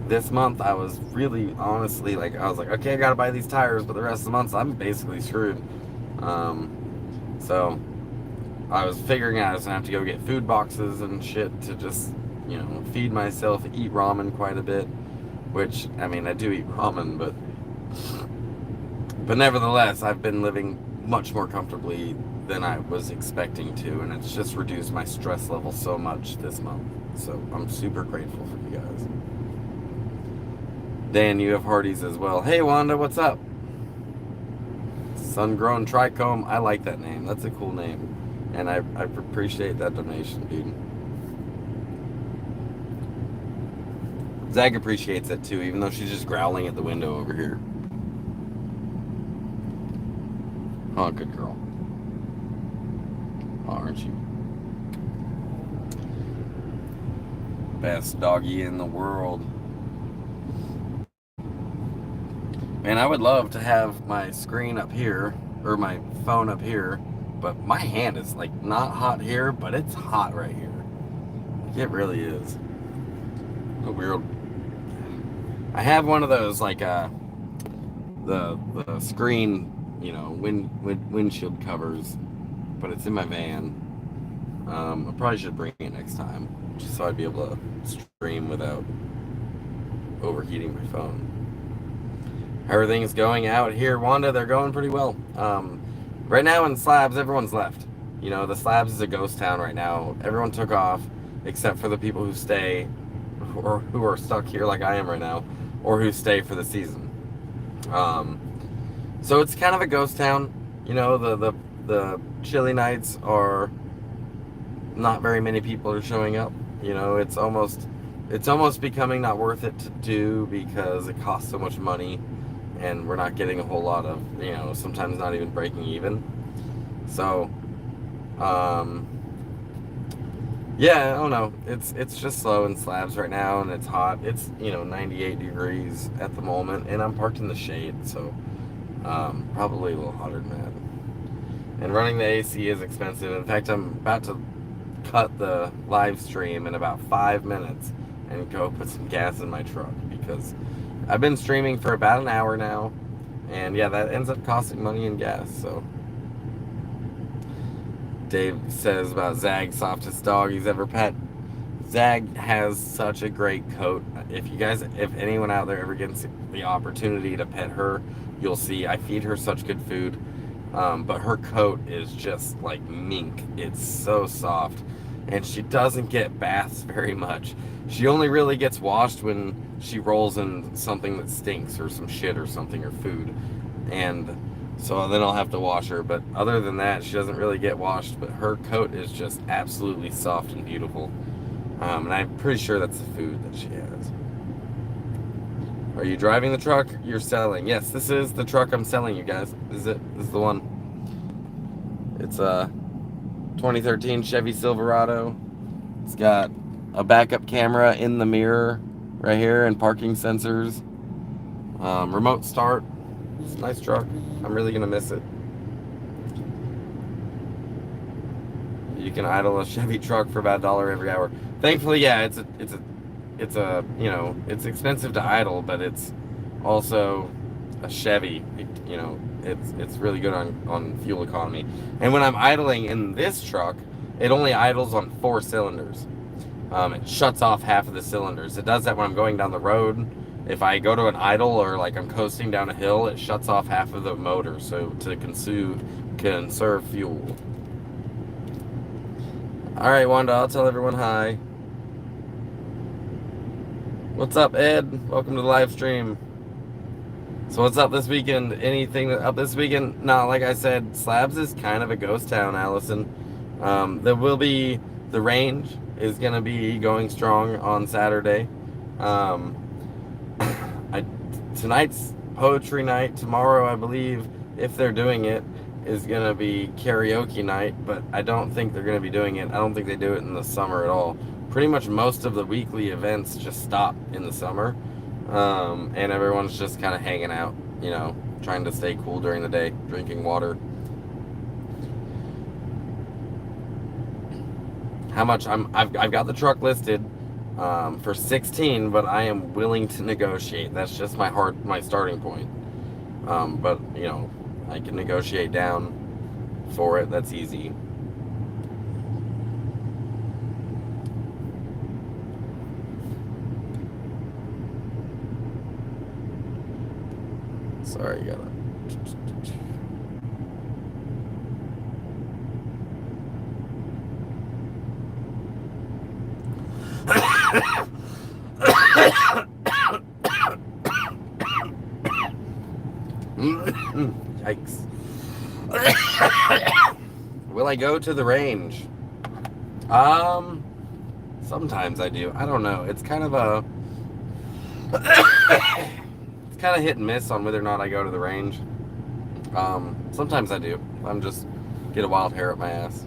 This month I was really honestly I was like, okay, I gotta buy these tires, but the rest of the month I'm basically screwed. So I was figuring out I was gonna have to go get food boxes and shit to just, feed myself, eat ramen quite a bit. Which, I mean, I do eat ramen, but nevertheless, I've been living much more comfortably than I was expecting to, and it's just reduced my stress level so much this month. So I'm super grateful for you guys. Dan, you have Hardee's as well. Hey, Wanda, what's up? Sun-grown trichome. I like that name. That's a cool name, and I appreciate that donation, dude. Zag appreciates it too, even though she's just growling at the window over here. Oh, good girl. Oh, aren't you? Best doggy in the world. Man, I would love to have my screen up here, or my phone up here, but my hand is not hot here, but it's hot right here. It really is. A weird. I have one of those the screen, windshield covers, but it's in my van. I probably should bring it next time, just so I'd be able to stream without overheating my phone. Everything's going out here, Wanda. They're going pretty well. Right now in Slabs, everyone's left. The Slabs is a ghost town right now. Everyone took off, except for the people who stay, or who are stuck here like I am right now, or who stay for the season. So it's kind of a ghost town. The chilly nights are not very many people are showing up. It's almost becoming not worth it to do because it costs so much money, and we're not getting a whole lot of, sometimes not even breaking even. So, yeah, I don't know. It's just slow in Slabs right now, and it's hot. It's 98 degrees at the moment, and I'm parked in the shade, so probably a little hotter than that. And running the AC is expensive. In fact, I'm about to cut the live stream in about 5 minutes and go put some gas in my truck, because I've been streaming for about an hour now, and yeah, that ends up costing money in gas. So Dave says about Zag, softest dog he's ever pet. Zag has such a great coat. If anyone out there ever gets the opportunity to pet her, you'll see I feed her such good food. But her coat is just like mink. It's so soft. and she doesn't get baths very much. She only really gets washed when she rolls in something that stinks or some shit or something or food. And so then I'll have to wash her. But other than that, she doesn't really get washed. But her coat is just absolutely soft and beautiful. And I'm pretty sure that's the food that she has. Are you driving the truck you're selling? Yes, this is the truck I'm selling, you guys. This is it. This is the one. It's a 2013 Chevy Silverado. It's got a backup camera in the mirror right here and parking sensors. Remote start. It's a nice truck. I'm really gonna miss it. You can idle a Chevy truck for about $1 every hour. Thankfully, yeah, it's a you know, it's expensive to idle, but it's also a Chevy. You know, it's really good on fuel economy. And when I'm idling in this truck, it only idles on 4 cylinders. It shuts off half of the cylinders. It does that when I'm going down the road. If I go to an idle or like I'm coasting down a hill, it shuts off half of the motor, so to conserve fuel. All right, Wanda, I'll tell everyone hi. What's up, Ed? Welcome to the live stream. So what's up this weekend? Anything up this weekend? No, like I said, Slabs is kind of a ghost town, Allison. There will be, the range is going to be going strong on Saturday. Tonight's poetry night. Tomorrow, I believe, if they're doing it, is going to be karaoke night, but I don't think they're going to be doing it. I don't think they do it in the summer at all. Pretty much most of the weekly events just stop in the summer, and everyone's just kind of hanging out, you know, trying to stay cool during the day, drinking water. How much I've got the truck listed for 16, but I am willing to negotiate. That's just my starting point. But you know, I can negotiate down for it. That's easy. Sorry, you gotta. Yikes. Will I go to the range? Sometimes I do. I don't know. It's kind of a it's kind of hit and miss on whether or not I go to the range. Sometimes I do. I'm just get a wild hair up my ass.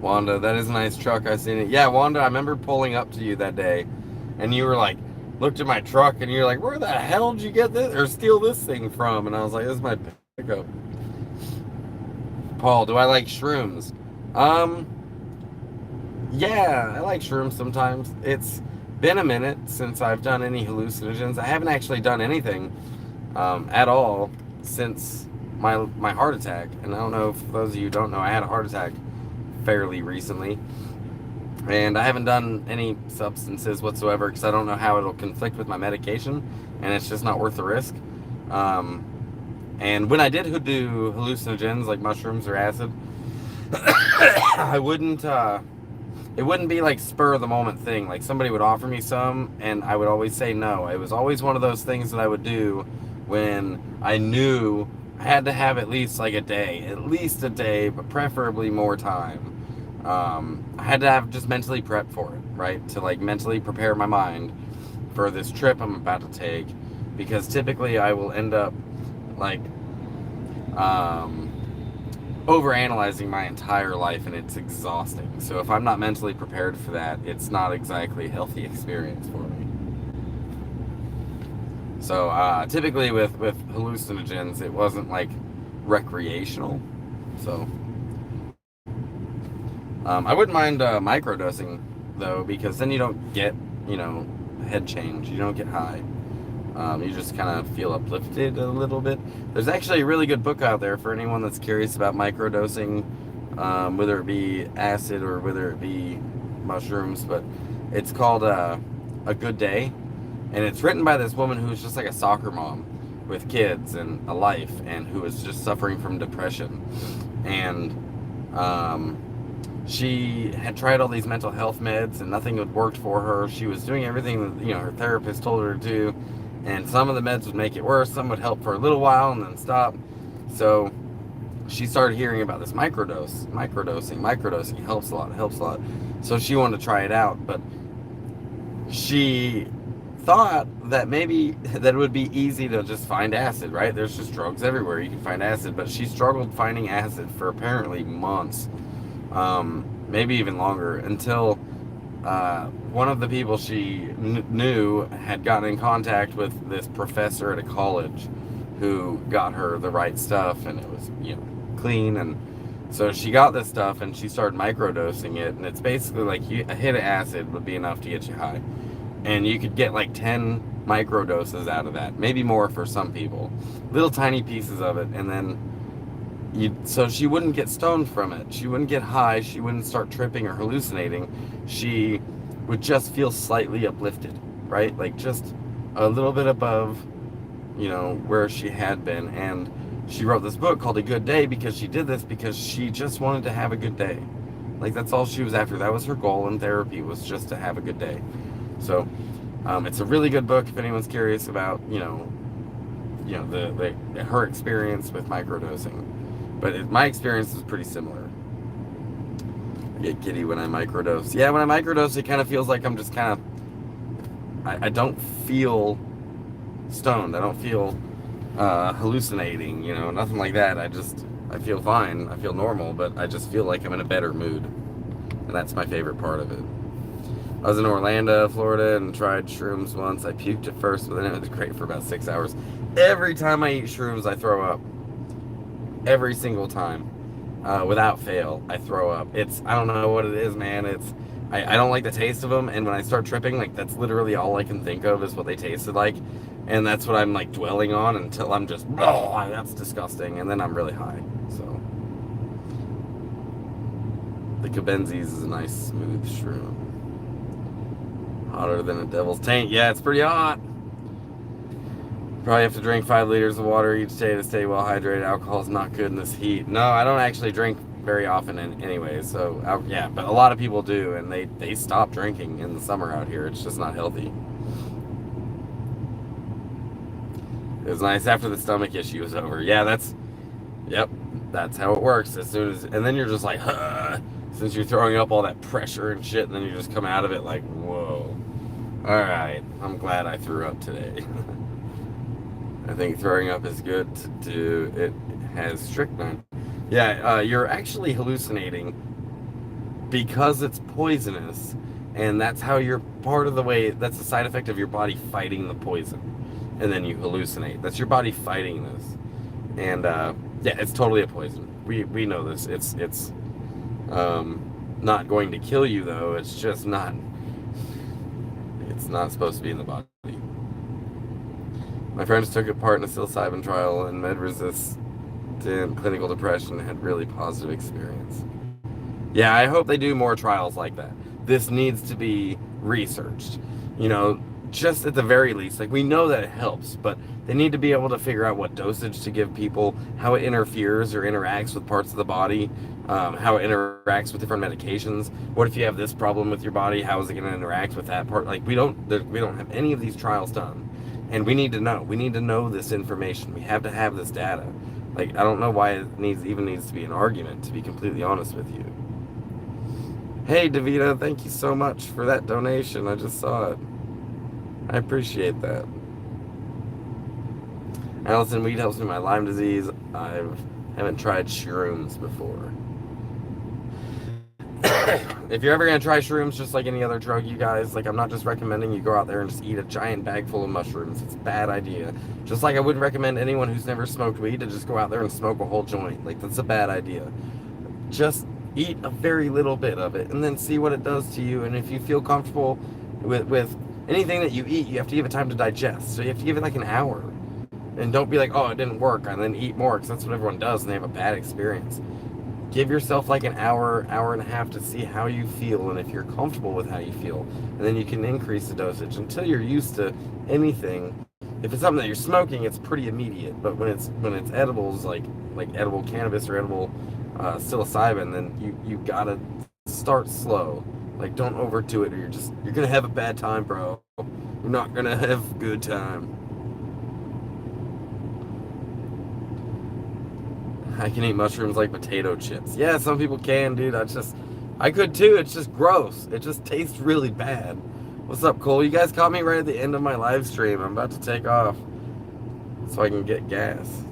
Wanda, that is a nice truck. I seen it. Yeah, Wanda, I remember pulling up to you that day, and you were like, looked at my truck, and you're like, where the hell did you get this or steal this thing from? And I was like, this is my pickup. Paul, do I like shrooms? Yeah, I like shrooms sometimes. It's been a minute since I've done any hallucinogens. I haven't actually done anything at all since my heart attack. And I don't know if those of you don't know, I had a heart attack fairly recently. And I haven't done any substances whatsoever because I don't know how it'll conflict with my medication, and it's just not worth the risk. And when I did do hallucinogens like mushrooms or acid, I wouldn't. It wouldn't be like spur of the moment thing. Like somebody would offer me some, and I would always say no. It was always one of those things that I would do when I knew I had to have at least a day, but preferably more time. I had to have just mentally prep for it, right? To mentally prepare my mind for this trip I'm about to take, because typically I will end up overanalyzing my entire life, and it's exhausting. So if I'm not mentally prepared for that, it's not exactly a healthy experience for me. So typically with hallucinogens, it wasn't recreational. So I wouldn't mind microdosing though, because then you don't get head change. You don't get high. You just kind of feel uplifted a little bit. There's actually a really good book out there for anyone that's curious about microdosing, whether it be acid or whether it be mushrooms. But it's called A Good Day, and it's written by this woman who's just like a soccer mom with kids and a life, and who is just suffering from depression. And she had tried all these mental health meds and nothing had worked for her. She was doing everything that, her therapist told her to do, and some of the meds would make it worse, some would help for a little while and then stop. So she started hearing about this microdosing helps a lot. So she wanted to try it out, but she thought that maybe that it would be easy to just find acid, right? There's just drugs everywhere, you can find acid, but she struggled finding acid for apparently months, maybe even longer, until one of the people she knew had gotten in contact with this professor at a college who got her the right stuff, and it was, clean. And so she got this stuff and she started microdosing it, and it's basically like a hit of acid would be enough to get you high, and you could get like 10 microdoses out of that, maybe more for some people, little tiny pieces of it. And then so she wouldn't get stoned from it, she wouldn't get high, she wouldn't start tripping or hallucinating, she would just feel slightly uplifted, right? Like just a little bit above, where she had been. And she wrote this book called A Good Day because she did this because she just wanted to have a good day. Like, that's all she was after. That was her goal in therapy, was just to have a good day. So it's a really good book if anyone's curious about, her experience with microdosing. But my experience is pretty similar. I get giddy when I microdose. Yeah, when I microdose, it kind of feels like I'm just kind of, I don't feel stoned. I don't feel hallucinating, nothing like that. I feel fine. I feel normal, but I just feel like I'm in a better mood. And that's my favorite part of it. I was in Orlando, Florida, and tried shrooms once. I puked at first, but then it was great for about 6 hours. Every time I eat shrooms, I throw up. Every single time. Without fail, I throw up. I don't know what it is, man. I don't like the taste of them, and when I start tripping, like, that's literally all I can think of is what they tasted like. And that's what I'm like dwelling on until I'm just, oh, that's disgusting. And then I'm really high. So the Cabenzies is a nice smooth shroom. Hotter than a devil's taint. Yeah, it's pretty hot. Probably have to drink 5 liters of water each day to stay well hydrated. Alcohol is not good in this heat. No, I don't actually drink very often anyway. So yeah, but a lot of people do, and they stop drinking in the summer out here. It's just not healthy. It was nice after the stomach issue was over. Yeah, that's how it works. And then you're just like, huh, since you're throwing up all that pressure and shit, and then you just come out of it like, whoa. All right, I'm glad I threw up today. I think throwing up is good it has strychnine. Yeah, you're actually hallucinating because it's poisonous, and that's how that's a side effect of your body fighting the poison. And then you hallucinate. That's your body fighting this. And yeah, it's totally a poison. We know this. It's not going to kill you, though. It's just not. It's not supposed to be in the body. My friends took part in a psilocybin trial and med-resistant clinical depression, had really positive experience. Yeah, I hope they do more trials like that. This needs to be researched. Just at the very least, like, we know that it helps, but they need to be able to figure out what dosage to give people, how it interferes or interacts with parts of the body, how it interacts with different medications. What if you have this problem with your body? How is it going to interact with that part? Like, we don't have any of these trials done, and we need to know. We need to know this information. We have to have this data. Like, I don't know why it even needs to be an argument, to be completely honest with you. Hey, Davita, thank you so much for that donation. I just saw it. I appreciate that. Allison, weed helps me with my Lyme disease. I haven't tried shrooms before. If you're ever going to try shrooms, just like any other drug, you guys, like, I'm not just recommending you go out there and just eat a giant bag full of mushrooms. It's a bad idea. Just like I wouldn't recommend anyone who's never smoked weed to just go out there and smoke a whole joint. Like, that's a bad idea. Just eat a very little bit of it and then see what it does to you. And if you feel comfortable with anything that you eat, you have to give it time to digest. So you have to give it like an hour. And don't be like, oh, it didn't work, and then eat more, because that's what everyone does, and they have a bad experience. Give yourself like an hour and a half to see how you feel, and if you're comfortable with how you feel. And then you can increase the dosage until you're used to anything. If it's something that you're smoking, it's pretty immediate. But when it's edibles, like edible cannabis or edible psilocybin, then you gotta just start slow. Like, don't overdo it, or you're gonna have a bad time, bro. You're not gonna have a good time. I can eat mushrooms like potato chips. Yeah, some people can, dude. I could too. It's just gross. It just tastes really bad. What's up, Cole? You guys caught me right at the end of my live stream. I'm about to take off so I can get gas.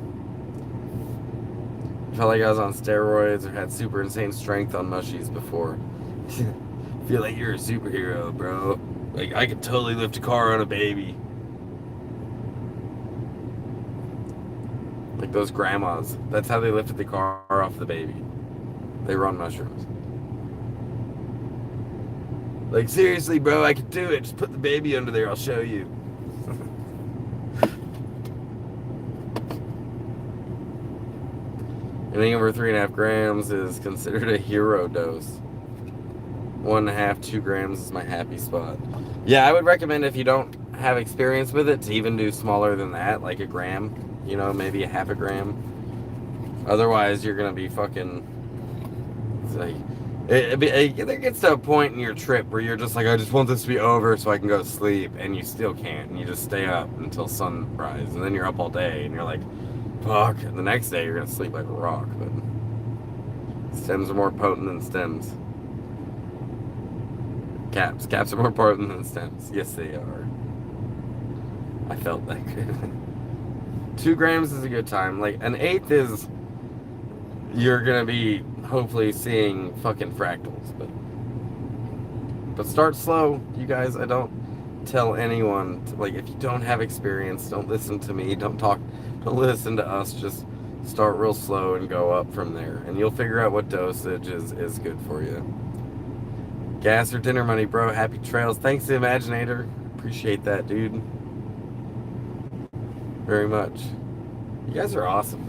I felt like I was on steroids or had super insane strength on mushies before. Feel like you're a superhero, bro. Like, I could totally lift a car on a baby. Like those grandmas. That's how they lifted the car off the baby. They were on mushrooms. Like, seriously, bro, I could do it. Just put the baby under there. I'll show you. Anything over 3.5 grams is considered a hero dose. 1.5, 2 grams is my happy spot. Yeah, I would recommend, if you don't have experience with it, to even do smaller than that, like a gram. You know, maybe a half a gram. Otherwise, you're gonna be fucking. It's like, there gets to a point in your trip where you're just like, I just want this to be over so I can go to sleep, and you still can't, and you just stay up until sunrise, and then you're up all day, and you're like, fuck. And the next day, you're gonna sleep like a rock. But stems are more potent than stems. Caps are more potent than stems. Yes, they are. I felt that good. 2 grams is a good time. Like, an eighth is, you're gonna be hopefully seeing fucking fractals, but start slow, you guys. I don't tell anyone to, like, if you don't have experience, don't listen to me, don't listen to us, just start real slow and go up from there, and you'll figure out what dosage is good for you. Gas or dinner money, bro. Happy trails. Thanks to Imaginator. Appreciate that, dude. Very much. You guys are awesome.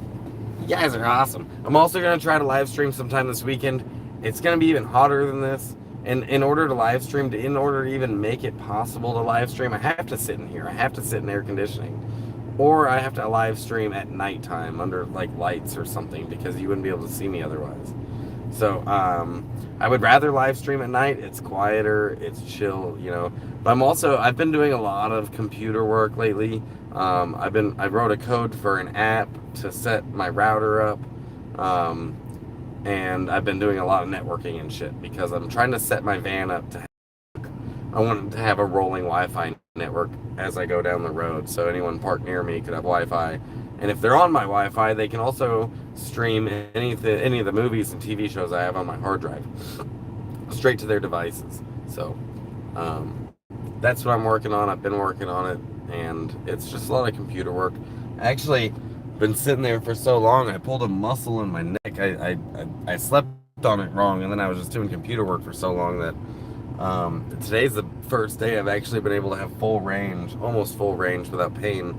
You guys are awesome. I'm also going to try to live stream sometime this weekend. It's going to be even hotter than this. And in order to live stream, in order to even make it possible to live stream, I have to sit in here. I have to sit in air conditioning. Or I have to live stream at nighttime under, like, lights or something, because you wouldn't be able to see me otherwise. So, I would rather live stream at night. It's quieter, it's chill, you know. But I've been doing a lot of computer work lately. I wrote a code for an app to set my router up. And I've been doing a lot of networking and shit, because I'm trying to set my van up to I want to have a rolling Wi-Fi network as I go down the road, so anyone parked near me could have Wi-Fi. And if they're on my Wi-Fi, they can also stream any of the movies and TV shows I have on my hard drive straight to their devices. So that's what I'm working on. I've been working on it, and it's just a lot of computer work. Actually, been sitting there for so long, I pulled a muscle in my neck. I slept on it wrong, and then I was just doing computer work for so long that today's the first day I've actually been able to have full range, almost full range without pain.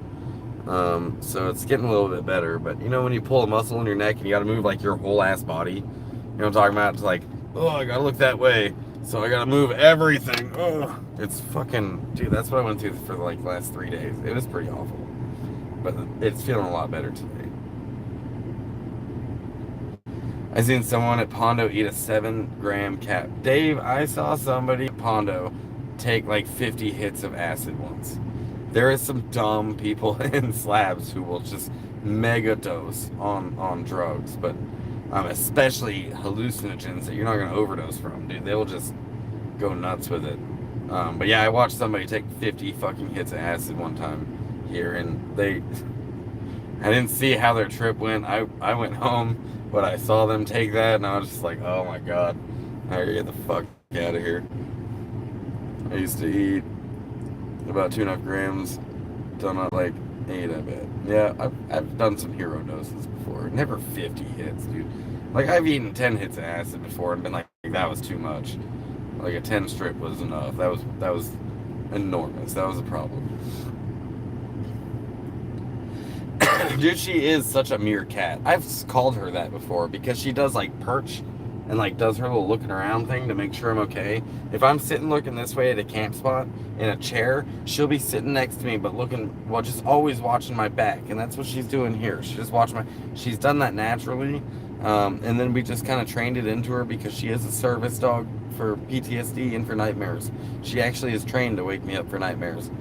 So it's getting a little bit better. But you know, when you pull a muscle in your neck and you gotta move like your whole ass body, you know what I'm talking about? It's like, oh, I gotta look that way, so I gotta move everything. Oh, it's fucking, dude, that's what I went through for like the last 3 days. It was pretty awful, but it's feeling a lot better today. I seen someone at Pondo eat a 7-gram cap. Dave, I saw somebody at Pondo take like 50 hits of acid once. There is some dumb people in slabs who will just mega dose on drugs, but especially hallucinogens that you're not going to overdose from, dude. They will just go nuts with it. But yeah, I watched somebody take 50 fucking hits of acid one time here, and I didn't see how their trip went. I went home, but I saw them take that, and I was just like, oh my god, I gotta get the fuck out of here. I used to eat about 2.5 grams, done at like 8, I bet. Yeah, I've done some hero doses before. Never 50 hits, dude. Like, I've eaten 10 hits of acid before and been like, that was too much. Like, a 10 strip was enough. That was enormous. That was a problem. Dude, she is such a meerkat. I've called her that before because she does like perch and like does her little looking around thing to make sure I'm okay. If I'm sitting looking this way at a camp spot in a chair, she'll be sitting next to me but looking, well, just always watching my back, and that's what she's doing here. She just watching she's done that naturally, and then we just kind of trained it into her because she is a service dog for PTSD and for nightmares. She actually is trained to wake me up for nightmares.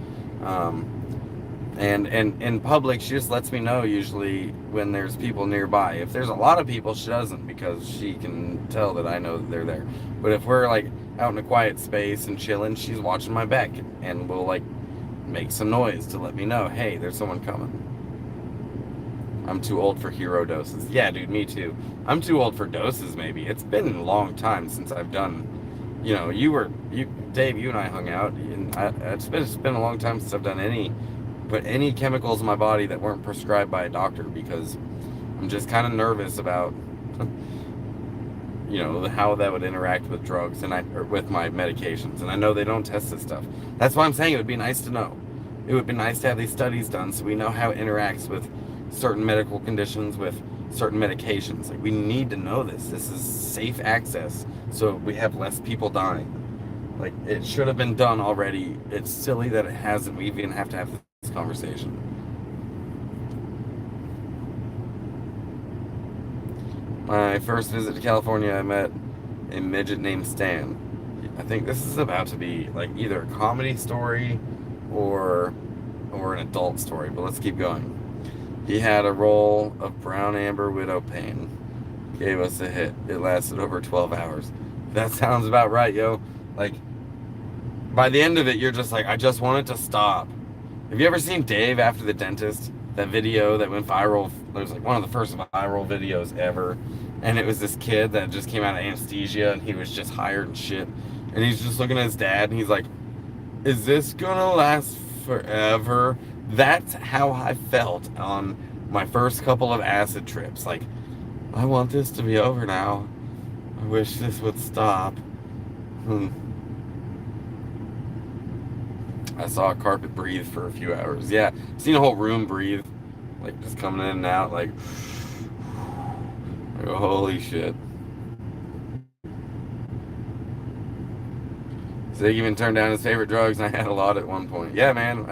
And in public, she just lets me know usually when there's people nearby. If there's a lot of people, she doesn't, because she can tell that I know that they're there. But if we're like out in a quiet space and chilling, she's watching my back and will like make some noise to let me know, hey, there's someone coming. I'm too old for hero doses. Yeah, dude, me too. I'm too old for doses, maybe. It's been a long time since I've done, you know, Dave, you and I hung out, and it's been a long time since I've done any chemicals in my body that weren't prescribed by a doctor, because I'm just kind of nervous about, you know, how that would interact with drugs or with my medications. And I know they don't test this stuff. That's why I'm saying it would be nice to know. It would be nice to have these studies done so we know how it interacts with certain medical conditions, with certain medications. Like, we need to know this. This is safe access, so we have less people dying. Like, it should have been done already. It's silly that it hasn't. We even have to have this conversation. My first visit to California, I met a midget named Stan. I think this is about to be like either a comedy story or an adult story, but let's keep going. He had a roll of brown amber widow pain. Gave us a hit. It lasted over 12 hours. That sounds about right, yo. Like, by the end of it, you're just like, I just want it to stop. Have you ever seen Dave After the Dentist? That video that went viral. It was like one of the first viral videos ever. And it was this kid that just came out of anesthesia, and he was just hired and shit. And he's just looking at his dad, and he's like, is this gonna last forever? That's how I felt on my first couple of acid trips. Like, I want this to be over now. I wish this would stop. I saw a carpet breathe for a few hours. Yeah, seen a whole room breathe. Like, just coming in and out, like holy shit. Zig even turned down his favorite drugs, and I had a lot at one point. Yeah, man,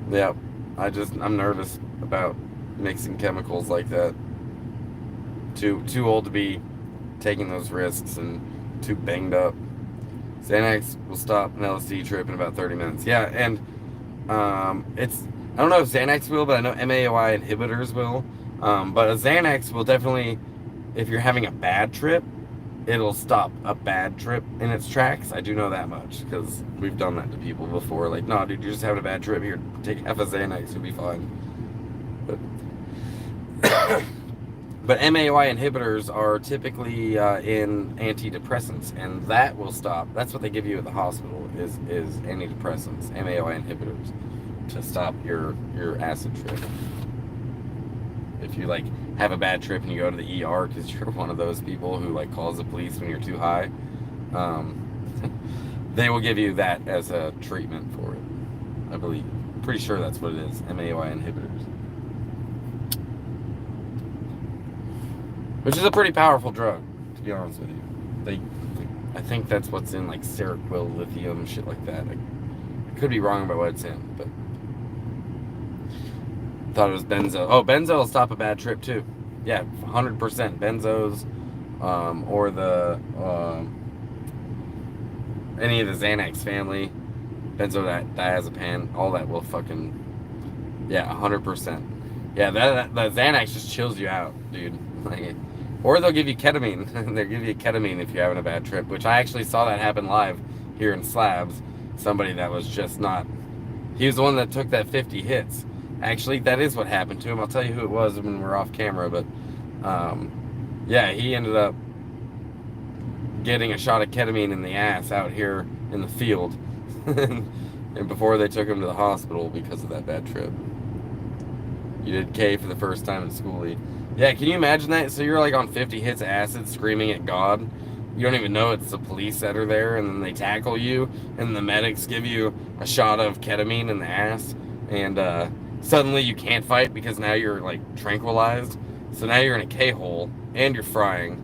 I'm nervous about mixing chemicals like that. Too old to be taking those risks, and too banged up. Xanax will stop an LSD trip in about 30 minutes. Yeah, and I don't know if Xanax will, but I know MAOI inhibitors will. But a Xanax will definitely, if you're having a bad trip, it'll stop a bad trip in its tracks. I do know that much, because we've done that to people before. Like, no, dude, you're just having a bad trip. Here, take half a Xanax, you'll be fine. But MAOI inhibitors are typically in antidepressants, and that will stop. That's what they give you at the hospital is antidepressants, MAOI inhibitors, to stop your acid trip. If you like have a bad trip and you go to the ER because you're one of those people who like calls the police when you're too high, they will give you that as a treatment for it. I believe. Pretty sure that's what it is. MAOI inhibitors. Which is a pretty powerful drug, to be honest with you. I think that's what's in like Seroquel, lithium, shit like that. I could be wrong about what it's in, but thought it was benzo. Oh, benzo will stop a bad trip too. Yeah, 100%. Benzos, or the any of the Xanax family, benzodiazepam, all that will fucking, yeah, 100%. Yeah, that Xanax just chills you out, dude. Like, or they'll give you ketamine. They'll give you ketamine if you're having a bad trip, which I actually saw that happen live here in Slabs. Somebody that was just not, he was the one that took that 50 hits. Actually, that is what happened to him. I'll tell you who it was when we're off camera, but yeah, he ended up getting a shot of ketamine in the ass out here in the field and before they took him to the hospital because of that bad trip. You did K for the first time in schoolie. Yeah, can you imagine that? So you're like on 50 hits of acid screaming at God. You don't even know it's the police that are there, and then they tackle you, and the medics give you a shot of ketamine in the ass, and suddenly you can't fight because now you're like tranquilized. So now you're in a K-hole, and you're frying,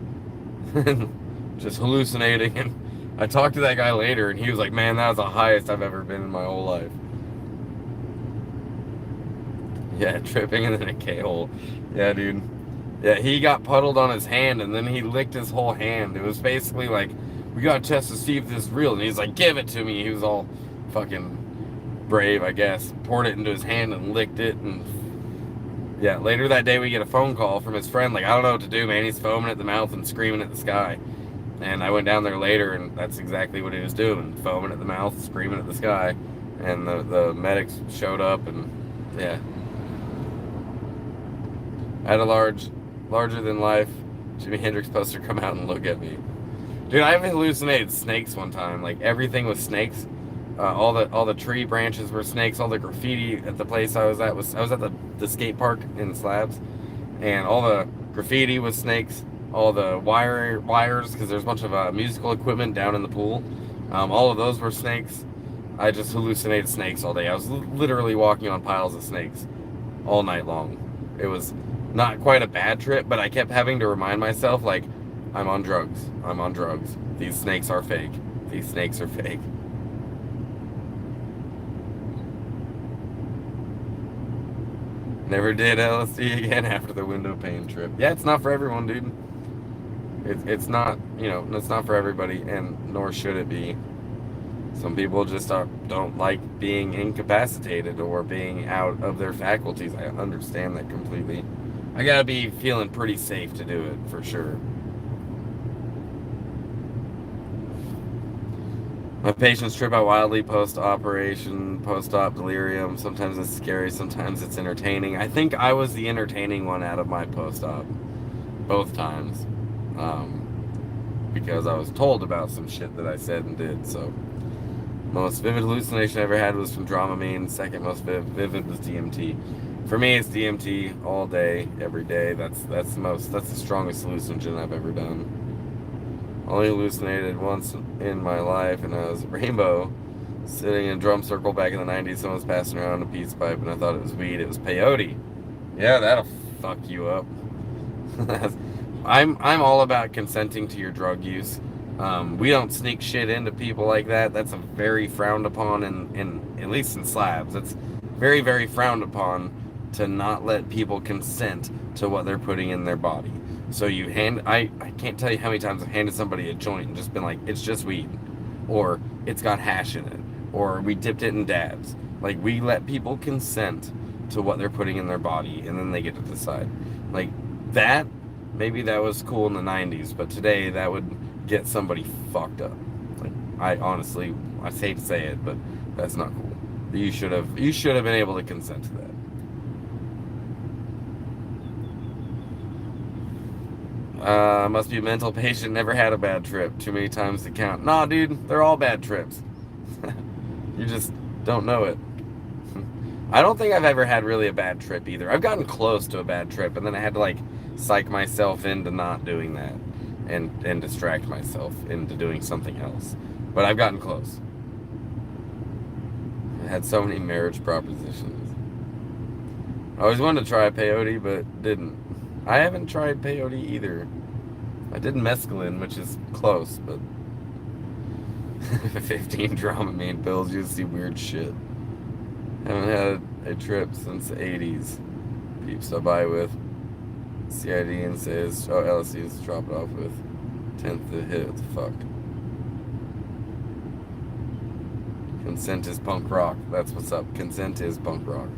just hallucinating. And I talked to that guy later, and he was like, "Man, that was the highest I've ever been in my whole life." Yeah, tripping in a K-hole. Yeah, dude. Yeah, he got puddled on his hand, and then he licked his whole hand. It was basically like, "We gotta test to see if this is real." And he's like, "Give it to me." He was all fucking brave, I guess. Poured it into his hand and licked it. And yeah, later that day we get a phone call from his friend, like, "I don't know what to do, man. He's foaming at the mouth and screaming at the sky." And I went down there later, and that's exactly what he was doing, foaming at the mouth, screaming at the sky. And the medics showed up, and yeah. I had a larger than life Jimi Hendrix poster come out and look at me. Dude, I even hallucinated snakes one time. Like, everything was snakes. All the tree branches were snakes. All the graffiti at the place I was at the skate park in Slabs, and all the graffiti was snakes. All the wires, because there's a bunch of musical equipment down in the pool. All of those were snakes. I just hallucinated snakes all day. I was literally walking on piles of snakes all night long. It was not quite a bad trip, but I kept having to remind myself, like, I'm on drugs. I'm on drugs. These snakes are fake. These snakes are fake. Never did LSD again after the window pane trip. Yeah, it's not for everyone, dude. It's not, it's not for everybody, and nor should it be. Some people just don't like being incapacitated or being out of their faculties. I understand that completely. I gotta be feeling pretty safe to do it, for sure. My patients trip out wildly post-operation, post-op delirium. Sometimes it's scary, sometimes it's entertaining. I think I was the entertaining one out of my post-op, both times. Because I was told about some shit that I said and did, so. Most vivid hallucination I ever had was from Dramamine. Second most vivid was DMT. For me, it's DMT all day, every day. That's the strongest hallucinogen I've ever done. Only hallucinated once in my life, and I was Rainbow, sitting in a drum circle back in the 90s. Someone was passing around a peace pipe, and I thought it was weed. It was peyote. Yeah, that'll fuck you up. I'm all about consenting to your drug use. We don't sneak shit into people like that. That's a very frowned upon, in at least in Slabs. It's very, very frowned upon to not let people consent to what they're putting in their body. So I can't tell you how many times I've handed somebody a joint and just been like, "It's just weed," or "It's got hash in it," or "We dipped it in dabs." Like, we let people consent to what they're putting in their body, and then they get to decide. Like, that, maybe that was cool in the 90s, but today that would get somebody fucked up. Like, I hate to say it, but that's not cool. You should have been able to consent to that. Must be a mental patient, never had a bad trip. Too many times to count. Nah, dude, they're all bad trips. You just don't know it. I don't think I've ever had really a bad trip either. I've gotten close to a bad trip, and then I had to, like, psych myself into not doing that and distract myself into doing something else. But I've gotten close. I had so many marriage propositions. I always wanted to try peyote, but didn't. I haven't tried peyote either. I did mescaline, which is close, but 15 Dramamine pills, you see weird shit. Haven't had a trip since the 80s. Peeps I buy with CID and says, LSD is to drop it off with. 10th to hit, what the fuck? Consent is punk rock. That's what's up. Consent is punk rock.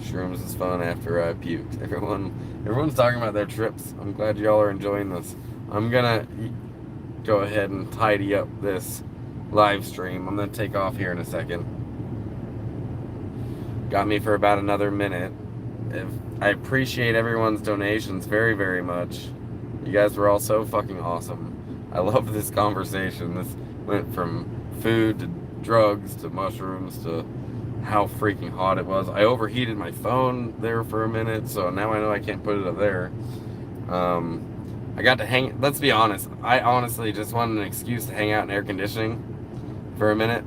Shrooms is fun after I puked. Everyone's talking about their trips. I'm glad y'all are enjoying this. I'm gonna go ahead and tidy up this live stream. I'm gonna take off here in a second. Got me for about another minute. I appreciate everyone's donations very, very much. You guys were all so fucking awesome. I love this conversation. This went from food to drugs to mushrooms to how freaking hot it was. I overheated my phone there for a minute, so now I know I can't put it up there. I got to hang. Let's be honest. I honestly just wanted an excuse to hang out in air conditioning for a minute.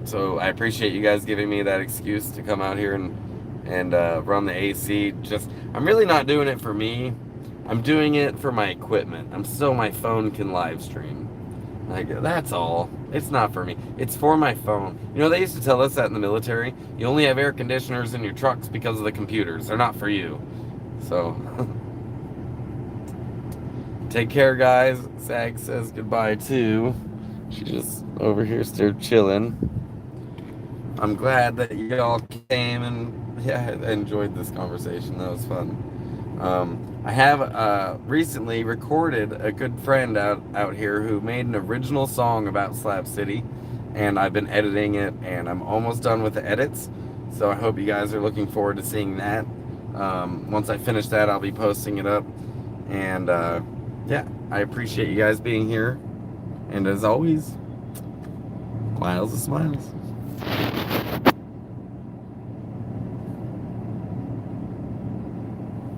So I appreciate you guys giving me that excuse to come out here and and run the AC. I'm really not doing it for me. I'm doing it for my equipment. So my phone can live stream. Like, that's all. It's not for me. It's for my phone. You know, they used to tell us that in the military. You only have air conditioners in your trucks because of the computers. They're not for you. So, take care, guys. Sag says goodbye, too. She's just over here still chilling. I'm glad that y'all came and, yeah, I enjoyed this conversation. That was fun. I have recently recorded a good friend out here who made an original song about Slab City, and I've been editing it, and I'm almost done with the edits, so I hope you guys are looking forward to seeing that. Once I finish that, I'll be posting it up, and yeah, I appreciate you guys being here, and as always, miles of smiles.